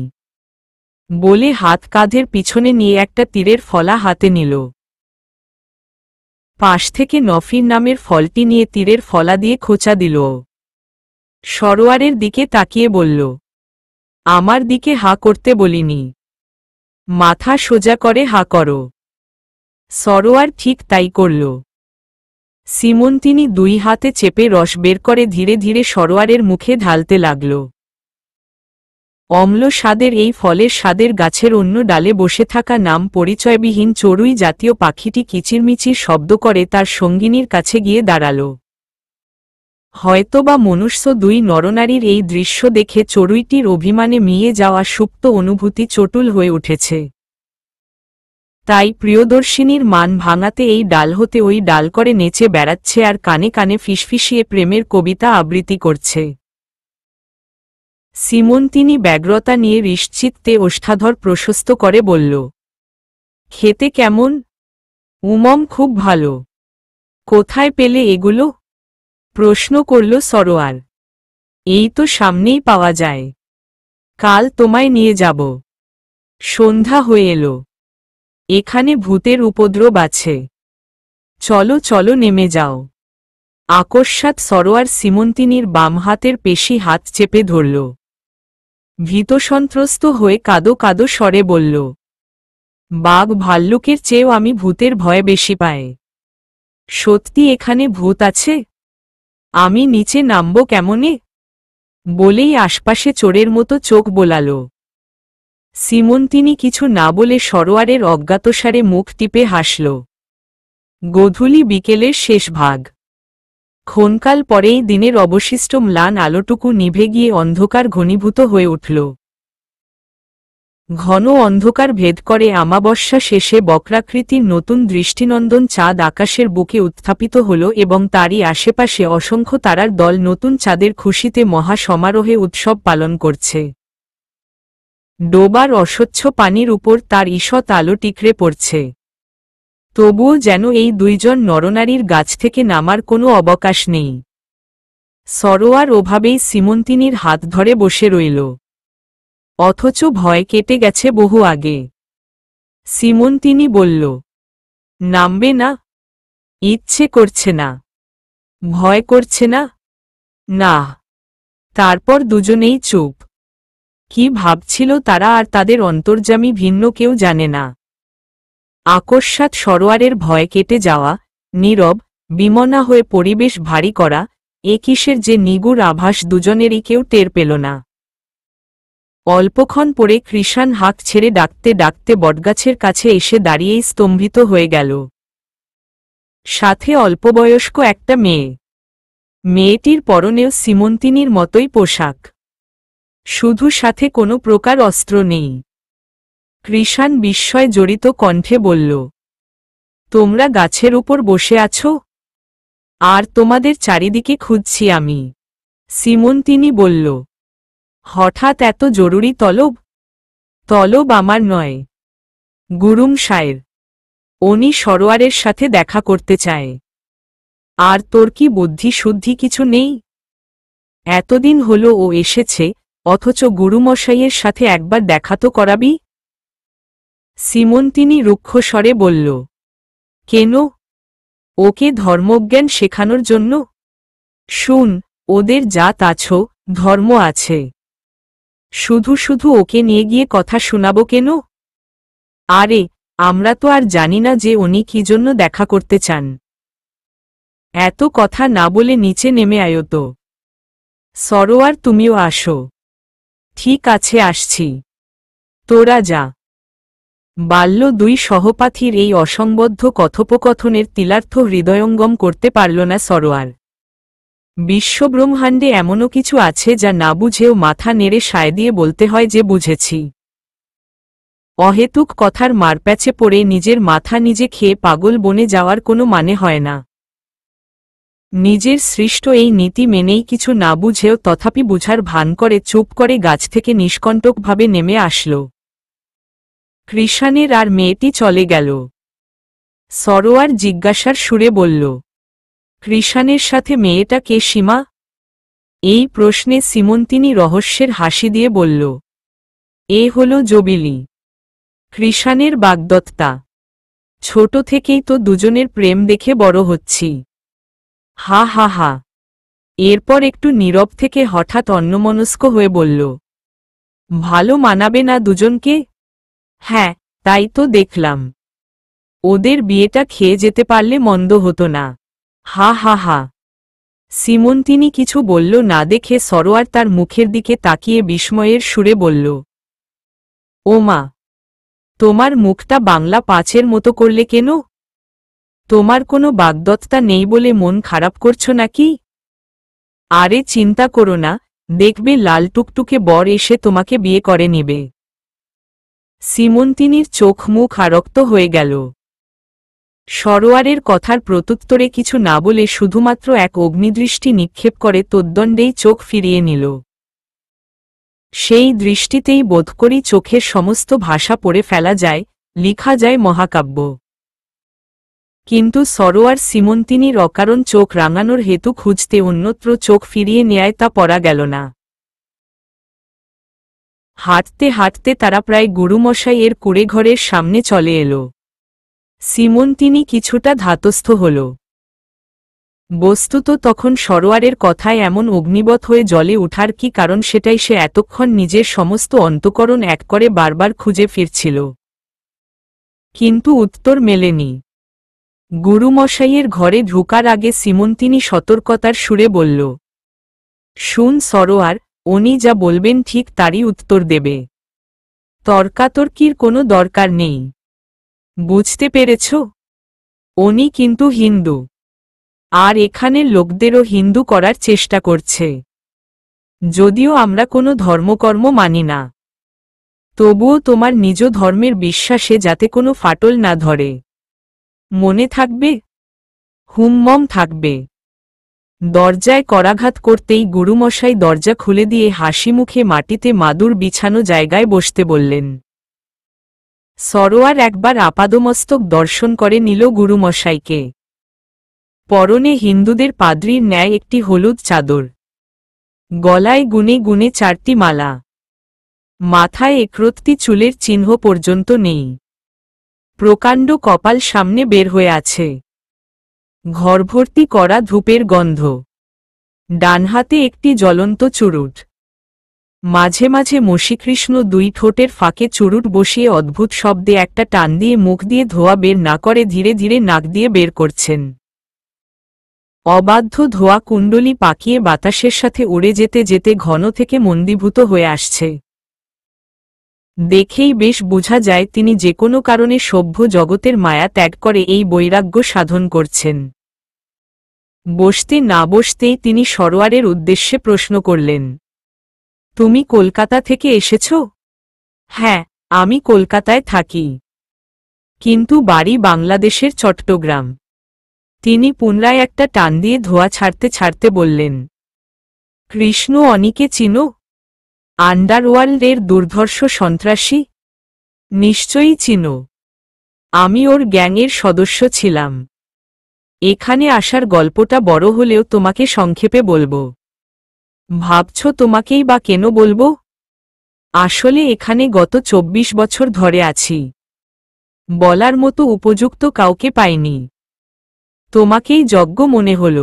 বলে হাত কাঁধের পিছনে নিয়ে একটা তীরের ফলা হাতে নিল। পাশ থেকে নফির নামের ফলটি নিয়ে তীরের ফলা দিয়ে খোঁচা দিল। সরোয়ারের দিকে তাকিয়ে বলল, আমার দিকে হা করতে বলিনি, মাথা সোজা করে হা করো। সরোয়ার ঠিক তাই করল। সিমন্তিনি দুই হাতে চেপে রস বের করে ধীরে ধীরে সরোয়ারের মুখে ঢালতে লাগল। অম্ল স্বাদের এই ফলের স্বাদের গাছের অন্য ডালে বসে থাকা নাম পরিচয়বিহীন চড়ুই জাতীয় পাখিটি কিচিরমিচির শব্দ করে তার সঙ্গিনীর কাছে গিয়ে দাঁড়াল। হয়তোবা মনুষ্য দুই নরনারীর এই দৃশ্য দেখে চড়ুইটির অভিমানে মিয়ে যাওয়া সুপ্ত অনুভূতি চটুল হয়ে উঠেছে। তাই প্রিয়দর্শিনীর মান ভাঙাতে এই ডাল হতে ওই ডাল করে নেচে বেড়াচ্ছে আর কানে কানে ফিসফিসিয়ে প্রেমের কবিতা আবৃত্তি করছে। সিমন্তিনি ব্যগ্রতা নিয়ে নিশ্চিত্তে ওষ্ঠাধর প্রশস্ত করে বলল, খেতে কেমন? উমম, খুব ভালো। কোথায় পেলে এগুলো? প্রশ্ন করল সরোয়ার। এই তো সামনেই পাওয়া যায়, কাল তোমায় নিয়ে যাব। সন্ধ্যা হয়ে এলো, এখানে ভূতের উপদ্রব আছে। চলো চলো, নেমে যাও। আকস্মাৎ সরোয়ার সিমন্তিনির বাম হাতের পেশি হাত চেপে ধরল। ভীতসন্ত্রস্ত হয়ে কাদো কাদো স্বরে বলল, বাঘ ভাল্লুকের চেয়েও আমি ভূতের ভয় বেশি পাই। সত্যি এখানে ভূত আছে? আমি নিচে নামব কেমনে? বলেই আশপাশে চোরের মতো চোখ বোলাল। সিমন্তিনি কিছু না বলে সরোয়ারের অজ্ঞাতসারে মুখ টিপে হাসল। গোধূলি বিকেলের শেষ ভাগ। ক্ষণকাল পরেই দিনের অবশিষ্ট ম্লান আলোটুকু নিভে গিয়ে অন্ধকার ঘনীভূত হয়ে উঠল। ঘন অন্ধকার ভেদ করে আমাবস্যা শেষে বক্রাকৃতির নতুন দৃষ্টিনন্দন চাঁদ আকাশের বুকে উত্থাপিত হল এবং তারই আশেপাশে অসংখ্য তারার দল নতুন চাঁদের খুশিতে মহা সমারোহে উৎসব পালন করছে। ডোবার অস্বচ্ছ পানির উপর তার ঈষৎ আলো টিকরে পড়ছে। তবুও যেন এই দুইজন নরনারীর গাছ থেকে নামার কোনো অবকাশ নেই। সরোয়ার ওভাবেই সীমন্তিনীর হাত ধরে বসে রইল। অথচ ভয় কেটে গেছে বহু আগে। সীমন্তিনী বলল, নামবে না? ইচ্ছে করছে না। ভয় করছে না? না। তারপর দুজনেই চুপ। কি ভাবছিল তারা আর তাদের অন্তর্যামী ভিন্ন কেউ জানে না। আকস্মাৎ সরোয়ারের ভয় কেটে যাওয়া, নীরব, বিমনা হয়ে পরিবেশ ভারী করা, এ কিসের যে নিগুড় আভাস দুজনেরই কেউ টের পেল না। অল্পক্ষণ পরে কৃষাণ হাঁক ছেড়ে ডাকতে ডাকতে বটগাছের কাছে এসে দাঁড়িয়েই স্তম্ভিত হয়ে গেল। সাথে অল্পবয়স্ক একটা মেয়ে। মেয়েটির পরনেও সীমন্তিনীর মতোই পোশাক, শুধু সাথে কোনো প্রকার অস্ত্র নেই। কৃষাণ বিস্ময় জড়িত কণ্ঠে বলল, তোমরা গাছের উপর বসে আছো? আর তোমাদের চারিদিকে খুঁজছি আমি। সীমন্তিনী বলল, হঠাৎ এত জরুরি তলব? তলব আমার নয়, গুরুম সায়ের। উনি সরোয়ারের সাথে দেখা করতে চায়। আর তোর কি বুদ্ধি শুদ্ধি কিছু নেই? এতদিন হলো ও এসেছে, অথচ গুরুমশাইয়ের সাথে একবার দেখা তো করাবি। সীমন্তিনী রুক্ষ স্বরে বলল, কেন? ওকে ধর্মজ্ঞান শেখানোর জন্য? শুন, ওদের জাত আছো, ধর্ম আছে। শুধু শুধু ওকে নিয়ে গিয়ে কথা শোনাবো কেন? আরে, আমরা তো আর জানি না যে উনি কি জন্য দেখা করতে চান। এত কথা না বলে নিচে নেমে আয়ো তো। সরোয়ার, তুমিও আসো। ঠিক আছে, আসছি। তোরা যা। বাল্য দুই সহপাঠীর এই অসংবদ্ধ কথোপকথনের তিলার্থ হৃদয়ঙ্গম করতে পারল না সরোয়ার। বিশ্বব্রহ্মাণ্ডে এমনও কিছু আছে যা না বুঝেও মাথা নেড়ে সায় দিয়ে বলতে হয় যে বুঝেছি। অহেতুক কথার মারপ্যাচে পড়ে নিজের মাথা নিজে খেয়ে পাগল বনে যাওয়ার কোনো মানে হয় না। নিজের সৃষ্ট এই নীতি মেনেই কিছু না বুঝেও তথাপি বুঝার ভান করে চুপ করে গাছ থেকে নিষ্কণ্টকভাবে নেমে আসল। কৃষাণের আর মেয়েটি চলে গেল। সরোয়ার জিজ্ঞাসার সুরে বলল, কৃষাণের সাথে মেয়েটা কে সীমা? এই প্রশ্নে সীমন্তিনী রহস্যের হাসি দিয়ে বলল, এ হল জবিলি, কৃষাণের বাগদত্তা। ছোট থেকেই তো দুজনের প্রেম দেখে বড় হচ্ছি। হা হা হা। এরপর একটু নীরব থেকে হঠাৎ অন্যমনস্ক হয়ে বলল, ভালো মানাবে না দুজনকে? হ্যাঁ, তাই তো দেখলাম। ওদের বিয়েটা খেয়ে যেতে পারলে মন্দ হতো না। হা হা হা। সীমন্তিনী কিছু বলল না দেখে সরোয়ার তার মুখের দিকে তাকিয়ে বিস্ময়ের সুরে বলল, ও মা, তোমার মুখটা বাংলা পাঁচের মতো করলে কেন? তোমার কোনো বাগদত্তা নেই বলে মন খারাপ করছো নাকি? আরে চিন্তা করো না, দেখবে লাল টুকটুকে বর এসে তোমাকে বিয়ে করে নেবে। সীমন্তিনীর চোখ মুখ আরক্ত হয়ে গেল। সরোয়ারের কথার প্রত্যুত্তরে কিছু না বলে শুধুমাত্র এক অগ্নিদৃষ্টি নিক্ষেপ করে তদ্দণ্ডেই চোখ ফিরিয়ে নিল। সেই দৃষ্টিতেই বোধ করি চোখের সমস্ত ভাষা পড়ে ফেলা যায়, লিখা যায় মহাকাব্য। কিন্তু সরোয়ার সীমন্তিনীর অকারণ চোখ রাঙানোর হেতু খুঁজতে অন্যত্র চোখ ফিরিয়ে নেয় তা পড়া গেল না। হাঁটতে হাঁটতে তারা প্রায় গুরুমশাইয়ের কুঁড়েঘরের সামনে চলে এল। সীমন্তিনী কিছুটা ধাতস্থ হল। বস্তুত তখন সরোয়ারের কথায় এমন অগ্নিবৎ হয়ে জলে উঠার কি কারণ সেটাই সে এতক্ষণ নিজের সমস্ত অন্তঃকরণ এক করে বারবার খুঁজে ফিরছিল। কিন্তু উত্তর মেলেনি। গুরুমশাইয়ের ঘরে ঢোকার আগে সীমন্তিনী সতর্কতার সুরে বলল, শুন সরোয়ার, উনি যা বলবেন ঠিক তারই উত্তর দেবে। তর্কাতর্কির কোনো দরকার নেই। বুঝতে পেরেছ? উনি কিন্তু হিন্দু। আর এখানের লোকদেরও হিন্দু করার চেষ্টা করছে। যদিও আমরা কোনো ধর্মকর্ম মানি না, তবুও তোমার নিজ ধর্মের বিশ্বাসে যাতে কোনো ফাটল না ধরে। মনে থাকবে? হুমমম থাকবে। দরজায় করাঘাত করতেই গুরুমশাই দরজা খুলে দিয়ে হাসি মুখে মাটিতে মাদুর বিছানো জায়গায় বসতে বললেন। সরোয়ার একবার আপাদমস্তক দর্শন করে নিল গুরুমশাইকে। পরনে হিন্দুদের পাদ্রীর ন্যায় একটি হলুদ চাদর, গলায় গুনে গুনে 4টি মালা, মাথায় একরত্তি চুলের চিহ্ন পর্যন্ত নেই, প্রকাণ্ড কপাল সামনে বের হয়ে আছে, ঘরভর্তি করা ধূপের গন্ধ, ডান হাতে একটি জ্বলন্ত চুরুট, মাঝে মাঝে মসিকৃষ্ণ 2 ঠোঁটের ফাঁকে চুরুট বসিয়ে অদ্ভুত শব্দে একটা টান দিয়ে মুখ দিয়ে ধোঁয়া বের না করে ধীরে ধীরে নাক দিয়ে বের করছেন। অবাধ্য ধোঁয়া কুণ্ডলী পাকিয়ে বাতাসের সাথে উড়ে যেতে যেতে ঘন থেকে মন্দীভূত হয়ে আসছে। দেখেই বেশ বোঝা যায় তিনি যে কোনো কারণে সভ্য জগতের মায়া ত্যাগ করে এই বৈরাগ্য সাধন করছেন। বসতে না বসতেই তিনি সরোয়ারের উদ্দেশ্যে প্রশ্ন করলেন, তুমি কলকাতা থেকে এসেছ? হ্যাঁ, আমি কলকাতায় থাকি, কিন্তু বাড়ি বাংলাদেশের চট্টগ্রাম। তিনি পুনরায় একটা টান দিয়ে ধোঁয়া ছাড়তে ছাড়তে বললেন, কৃষ্ণ অনিকে চিনো? আন্ডারওয়ার্ল্ডের দুর্ধর্ষ সন্ত্রাসী? নিশ্চয়ই চিনো, আমি ওর গ্যাংয়ের সদস্য ছিলাম। এখানে আসার গল্পটা বড় হলেও তোমাকে সংক্ষেপে বলবো। ভাবছ তোমাকেই বা কেন বলবো? আসলে এখানে গত 24 বছর ধরে আছি, বলার মতো উপযুক্ত কাউকে পাইনি, তোমাকেই যোগ্য মনে হল।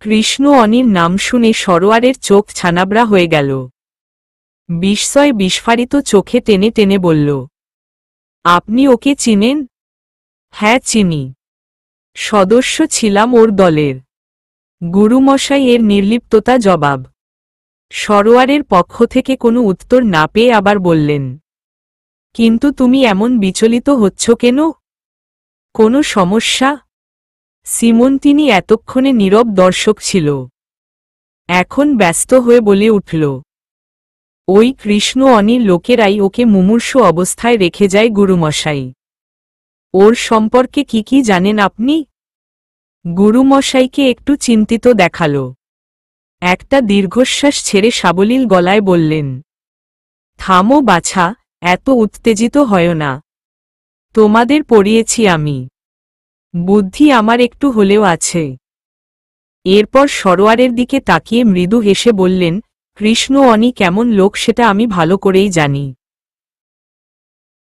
কৃষ্ণ অনির নাম শুনে সরোয়ারের চোখ ছানাবড়া হয়ে গেল। বিস্ময় বিস্ফারিত চোখে টেনে টেনে বলল, আপনি ওকে চিনেন? হ্যাঁ চিনি, সদস্য ছিলাম ওর দলের। গুরুমশাই এর নির্লিপ্ততা জবাব। সরোয়ারের পক্ষ থেকে কোনো উত্তর না পেয়ে আবার বললেন, কিন্তু তুমি এমন বিচলিত হচ্ছ কেন? কোনো সমস্যা? সিমন তিনি এতক্ষণে নীরব দর্শক ছিল, এখন ব্যস্ত হয়ে বলে উঠল, ওই কৃষ্ণ অনির লোকেরাই ওকে মুমূর্ষু অবস্থায় রেখে যায় গুরুমশাই। ওর সম্পর্কে কি কি জানেন আপনি? গুরুমশাইকে একটু চিন্তিত দেখাল। একটা দীর্ঘশ্বাস ছেড়ে সাবলীল গলায় বললেন, থামো বাছা, এত উত্তেজিত হয় না। তোমাদের পড়িয়েছি আমি, বুদ্ধি আমার একটু হলেও আছে। এরপর সরোয়ারের দিকে তাকিয়ে মৃদু হেসে বললেন, কৃষ্ণ অনি কেমন লোক সেটা আমি ভালো করেই জানি।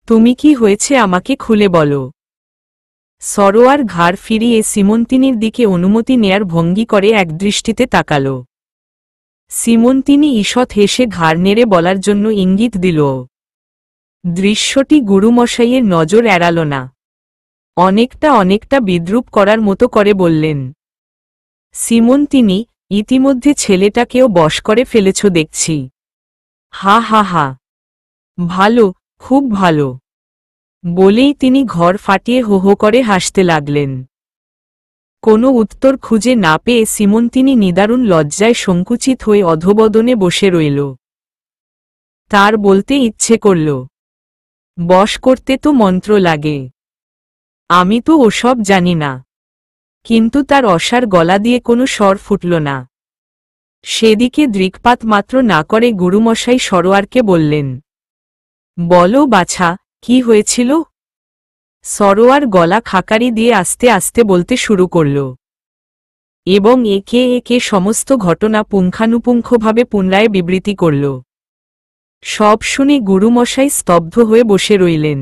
তুমি কি হয়েছে আমাকে খুলে বলো। সরোয়ার ঘাড় ফিরিয়ে সিমন্তিনীর দিকে অনুমতি নেয়ার ভঙ্গি করে একদৃষ্টিতে তাকাল। সিমন্তিনী ঈষৎ হেসে ঘাড় নেড়ে বলার জন্য ইঙ্গিত দিল। দৃশ্যটি গুরুমশাইয়ের নজর এড়াল না। অনেকটা বিদ্রূপ করার মতো করে বললেন, সিমন্তিনী, ইতিমধ্যে ছেলেটাকেও বশ করে ফেলেছ দেখছি। হা হা হা, ভালো, খুব ভালো। বলেই তিনি ঘর ফাটিয়ে হো হো করে হাসতে লাগলেন। কোনো উত্তর খুঁজে না পেয়ে সিমন্তিনী নিদারুণ লজ্জায় সংকুচিত হয়ে অধোবদনে বসে রইল। তার বলতে ইচ্ছে করল, বশ করতে তো মন্ত্র লাগে, আমি তো ওসব জানি না। কিন্তু তার অসার গলা দিয়ে কোনো স্বর ফুটল না। সেদিকে দৃকপাত মাত্র না করে গুরুমশাই সরোয়ারকে বললেন, বলো বাছা, কি হয়েছিল? সরোয়ার গলা খাকারি দিয়ে আস্তে আস্তে বলতে শুরু করল এবং একে একে সমস্ত ঘটনা পুঙ্খানুপুঙ্খভাবে পুনরায় বিবৃতি করল। সব শুনে গুরুমশাই স্তব্ধ হয়ে বসে রইলেন।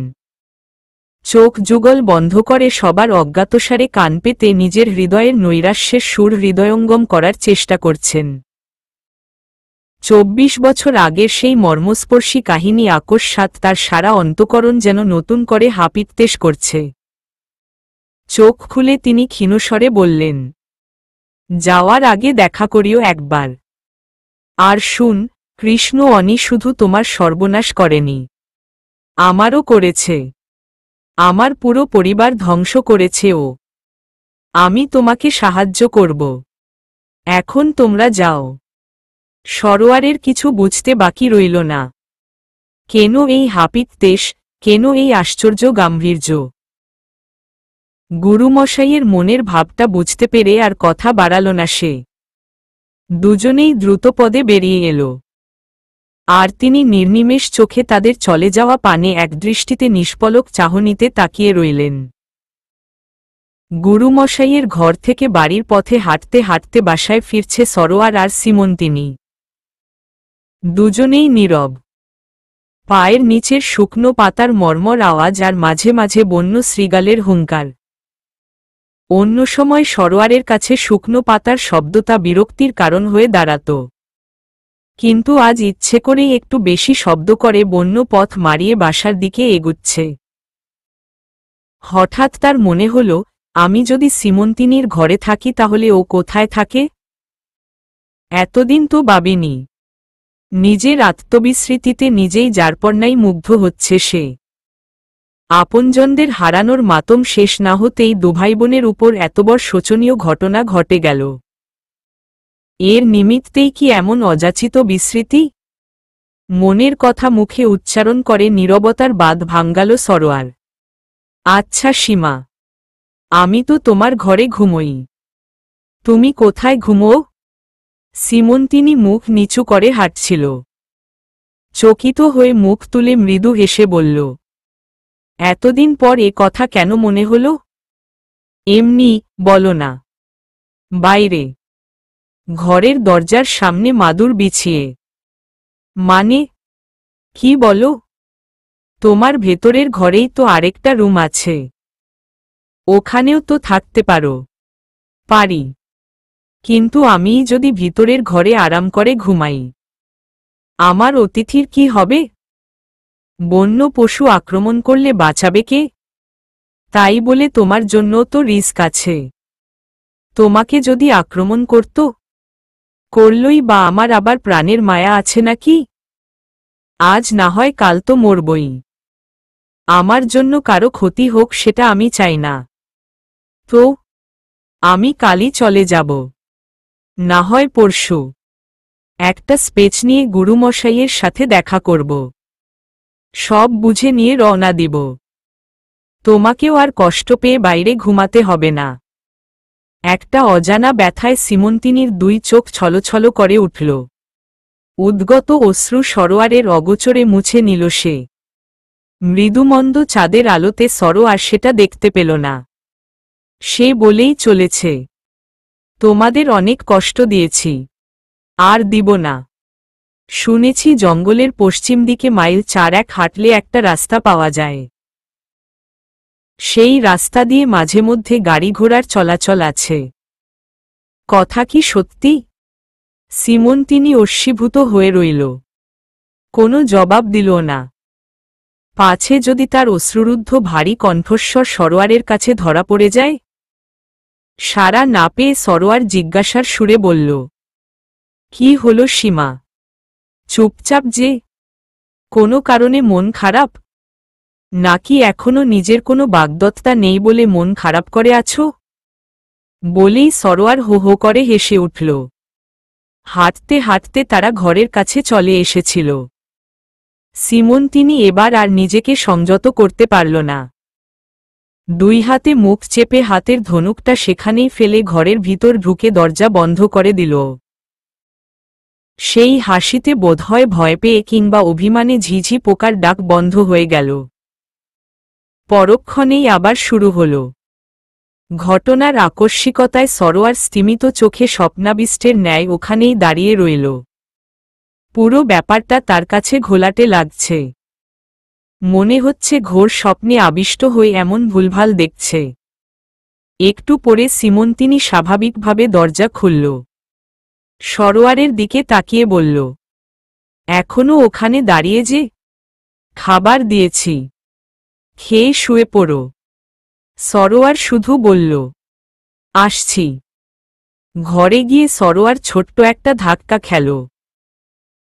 চোখ যুগল বন্ধ করে সবার অজ্ঞাতসারে কান পেতে নিজের হৃদয়ের নৈরাশ্যের সুর হৃদয়ঙ্গম করার চেষ্টা করছেন। 24 বছর আগের সেই মর্মস্পর্শী কাহিনী আকস্মাৎ তার সারা অন্তঃকরণ যেন নতুন করে হাপিত্যেশ করছে। চোখ খুলে তিনি ক্ষীণস্বরে বললেন, যাওয়ার আগে দেখা করিও একবার। আর শুন, কৃষ্ণ অনি শুধু তোমার সর্বনাশ করেনি, আমারও করেছে। আমার পুরো পরিবার ধ্বংস করেছে ও। আমি তোমাকে সাহায্য করব। এখন তোমরা যাও। সরোয়ারের কিছু বুঝতে বাকি রইল না। কেন এই হাপিত্যেশ, কেন এই আশ্চর্য গাম্ভীর্য? গুরুমশাইয়ের মনের ভাবটা বুঝতে পেরে আর কথা বাড়াল না সে। দুজনেই দ্রুতপদে বেরিয়ে এল। আর তিনি নির্নিমেষ চোখে তাদের চলে যাওয়া পানে একদৃষ্টিতে নিষ্পলক চাহনিতে তাকিয়ে রইলেন। গুরুমশাইয়ের ঘর থেকে বাড়ির পথে হাঁটতে হাঁটতে বাসায় ফিরছে সরোয়ার আর সিমন্তিনি। দুজনেই নীরব। পায়ের নিচের শুকনো পাতার মর্মর আওয়াজ আর মাঝে মাঝে বন্য শৃগালের হুঙ্কার। অন্য সময় সরোয়ারের কাছে শুকনো পাতার শব্দটা বিরক্তির কারণ হয়ে দাঁড়াত, কিন্তু আজ ইচ্ছে করেই একটু বেশি শব্দ করে বন্য পথ মারিয়ে বাসার দিকে এগুচ্ছে। হঠাৎ তার মনে হল, আমি যদি সিমন্তিনির ঘরে থাকি তাহলে ও কোথায় থাকে? এতদিন তো ভাবেনি। নিজের আত্মবিস্মৃতিতে নিজেই যারপরনাই মুগ্ধ হচ্ছে সে। আপনজনদের হারানোর মাতম শেষ না হতেই দুভাইবোনের উপর এতবড় শোচনীয় ঘটনা ঘটে গেল। এর নিমিত্তেই কি এমন অযাচিত বিস্মৃতি? মনের কথা মুখে উচ্চারণ করে নীরবতার বাঁধ ভাঙ্গাল সরোয়ার। আচ্ছা সীমা, আমি তো তোমার ঘরে ঘুমোই। তুমি কোথায় ঘুমো? সিমন্তিনি মুখ নিচু করে হাঁটছিল। চকিত হয়ে মুখ তুলে মৃদু হেসে বলল, এতদিন পর এ কথা কেন মনে হল? এমনি, বলো না। বাইরে, ঘরের দরজার সামনে মাদুর বিছিয়ে। মানে, কি বলো? তোমার ভেতরের ঘরেই তো আরেকটা রুম আছে, ওখানেও তো থাকতে পারো। পারি, কিন্তু আমিই যদি ভিতরের ঘরে আরাম করে ঘুমাই, আমার অতিথির কি হবে? বন্য পশু আক্রমণ করলে বাঁচাবে কে? তাই বলে তোমার জন্য তো রিস্ক আছে। তোমাকে যদি আক্রমণ করত, করলই বা আমার আবার প্রাণের মায়া আছে নাকি? আজ না হয় কাল তো মরবই। আমার জন্য কারো ক্ষতি হোক সেটা আমি চাই না। তো আমি কালই চলে যাব, না হয় পরশু। একটা স্পেচ নিয়ে গুরুমশাইয়ের সাথে দেখা করব, সব বুঝে নিয়ে রওনা দিব। তোমাকেও আর কষ্ট পেয়ে বাইরে ঘুমাতে হবে না। একটা অজানা ব্যথায় সিমন্তিনির দুই চোখ ছলছল করে উঠল। উদ্গত অশ্রু সরোয়ারের অগোচরে মুছে নিল সে। মৃদুমন্দ চাঁদের আলোতে সরোয়ার সেটা দেখতে পেল না। সে বলেই চলেছে, তোমাদের অনেক কষ্ট দিয়েছি, আর দিব না। শুনেছি জঙ্গলের পশ্চিম দিকে মাইল 4 হাঁটলে একটা রাস্তা পাওয়া যায়। সেই রাস্তা দিয়ে মাঝে মধ্যে গাড়ি ঘোড়ার চলাচল আছে। কথা কি সত্যি? সিমন্তিনি অশ্মীভূত হয়ে রইল, কোনো জবাব দিল না। পাছে যদি তার অশ্রুরুদ্ধ ভারী কণ্ঠস্বর সরোয়ারের কাছে ধরা পড়ে যায়? সাড়া না পেয়ে সরোয়ার জিজ্ঞাসার সুরে বলল, কি হলো সীমা? চুপচাপ যে? কোনো কারণে মন খারাপ? নাকি এখনো নিজের কোনো বাগদত্তা নেই বলে মন খারাপ করে আছো? বলেই সরোয়ার হো হো করে হেসে উঠল। হাঁটতে হাঁটতে তারা ঘরের কাছে চলে এসেছিল। সিমন্তিনি এবার আর নিজেকে সংযত করতে পারল না। দুই হাতে মুখ চেপে হাতের ধনুকটা সেখানেই ফেলে ঘরের ভিতর ঢুকে দরজা বন্ধ করে দিল। সেই হাসিতে বোধহয় ভয় পেয়ে কিংবা অভিমানে ঝিঝি পোকার ডাক বন্ধ হয়ে গেল। পরক্ষণেই আবার শুরু হল। ঘটনার আকস্মিকতায় সরোয়ার স্তিমিত চোখে স্বপ্নাবিষ্টের ন্যায় ওখানেই দাঁড়িয়ে রইল। পুরো ব্যাপারটা তার কাছে ঘোলাটে লাগছে। মনে হচ্ছে ঘোর স্বপ্নে আবিষ্ট হয়ে এমন ভুলভাল দেখছে। একটু পরে সিমন্তিনি স্বাভাবিকভাবে দরজা খুলল। সরোয়ারের দিকে তাকিয়ে বলল, এখনো ওখানে দাঁড়িয়ে যে? খাবার দিয়েছি, খেয়ে শুয়ে পড়ো। সরোয়ার শুধু বলল, আসছি। ঘরে গিয়ে সরোয়ার ছোট্ট একটা ধাক্কা খেল।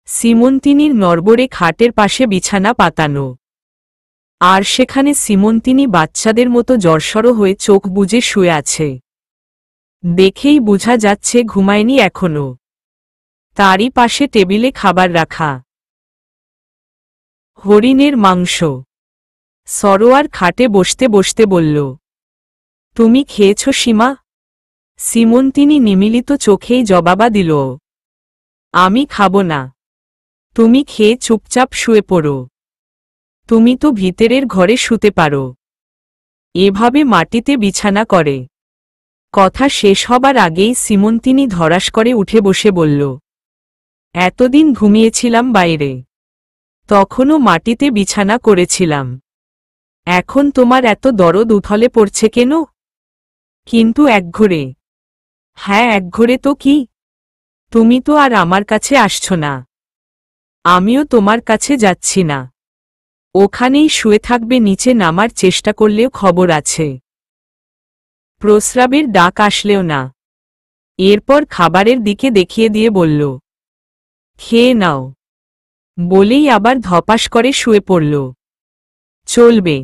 সিমন্তিনির নড়বড়ে খাটের পাশে বিছানা পাতানো, আর সেখানে সিমন্তিনি বাচ্চাদের মতো জড়সড় হয়ে চোখ বুজে শুয়ে আছে। দেখেই বোঝা যাচ্ছে ঘুমায়নি এখনো। তারই পাশে টেবিলে খাবার রাখা, হরিণের মাংস। সরোয়ার খাটে বসতে বসতে বলল, তুমি খেয়েছ সীমা? সিমন্তিনি নিমিলিত চোখেই জবাবা দিল, আমি খাব না। তুমি খেয়ে চুপচাপ শুয়ে পড়ো। তুমি তো ভিতরের ঘরে শুতে পারো। এভাবে মাটিতে বিছানা করে। কথা শেষ হবার আগেই সিমন্তিনি ধরাস করে উঠে বসে বলল, এতদিন ঘুমিয়েছিলাম বাইরে, তখনও মাটিতে বিছানা করেছিলাম। এখন তোমার এত দরদ উথলে পড়ছে কেন? কিন্তু একঘরে। হ্যাঁ, একঘরে তো কি? তুমি তো আর আমার কাছে আসছ না, আমিও তোমার কাছে যাচ্ছি না। ওখানেই শুয়ে থাকবে, নিচে নামার চেষ্টা করলেও খবর আছে। প্রস্রাবের ডাক আসলেও না। এরপর খাবারের দিকে দেখিয়ে দিয়ে বলল, খেয়ে নাও। বলেই আবার ধপাস করে শুয়ে পড়ল। চলবে।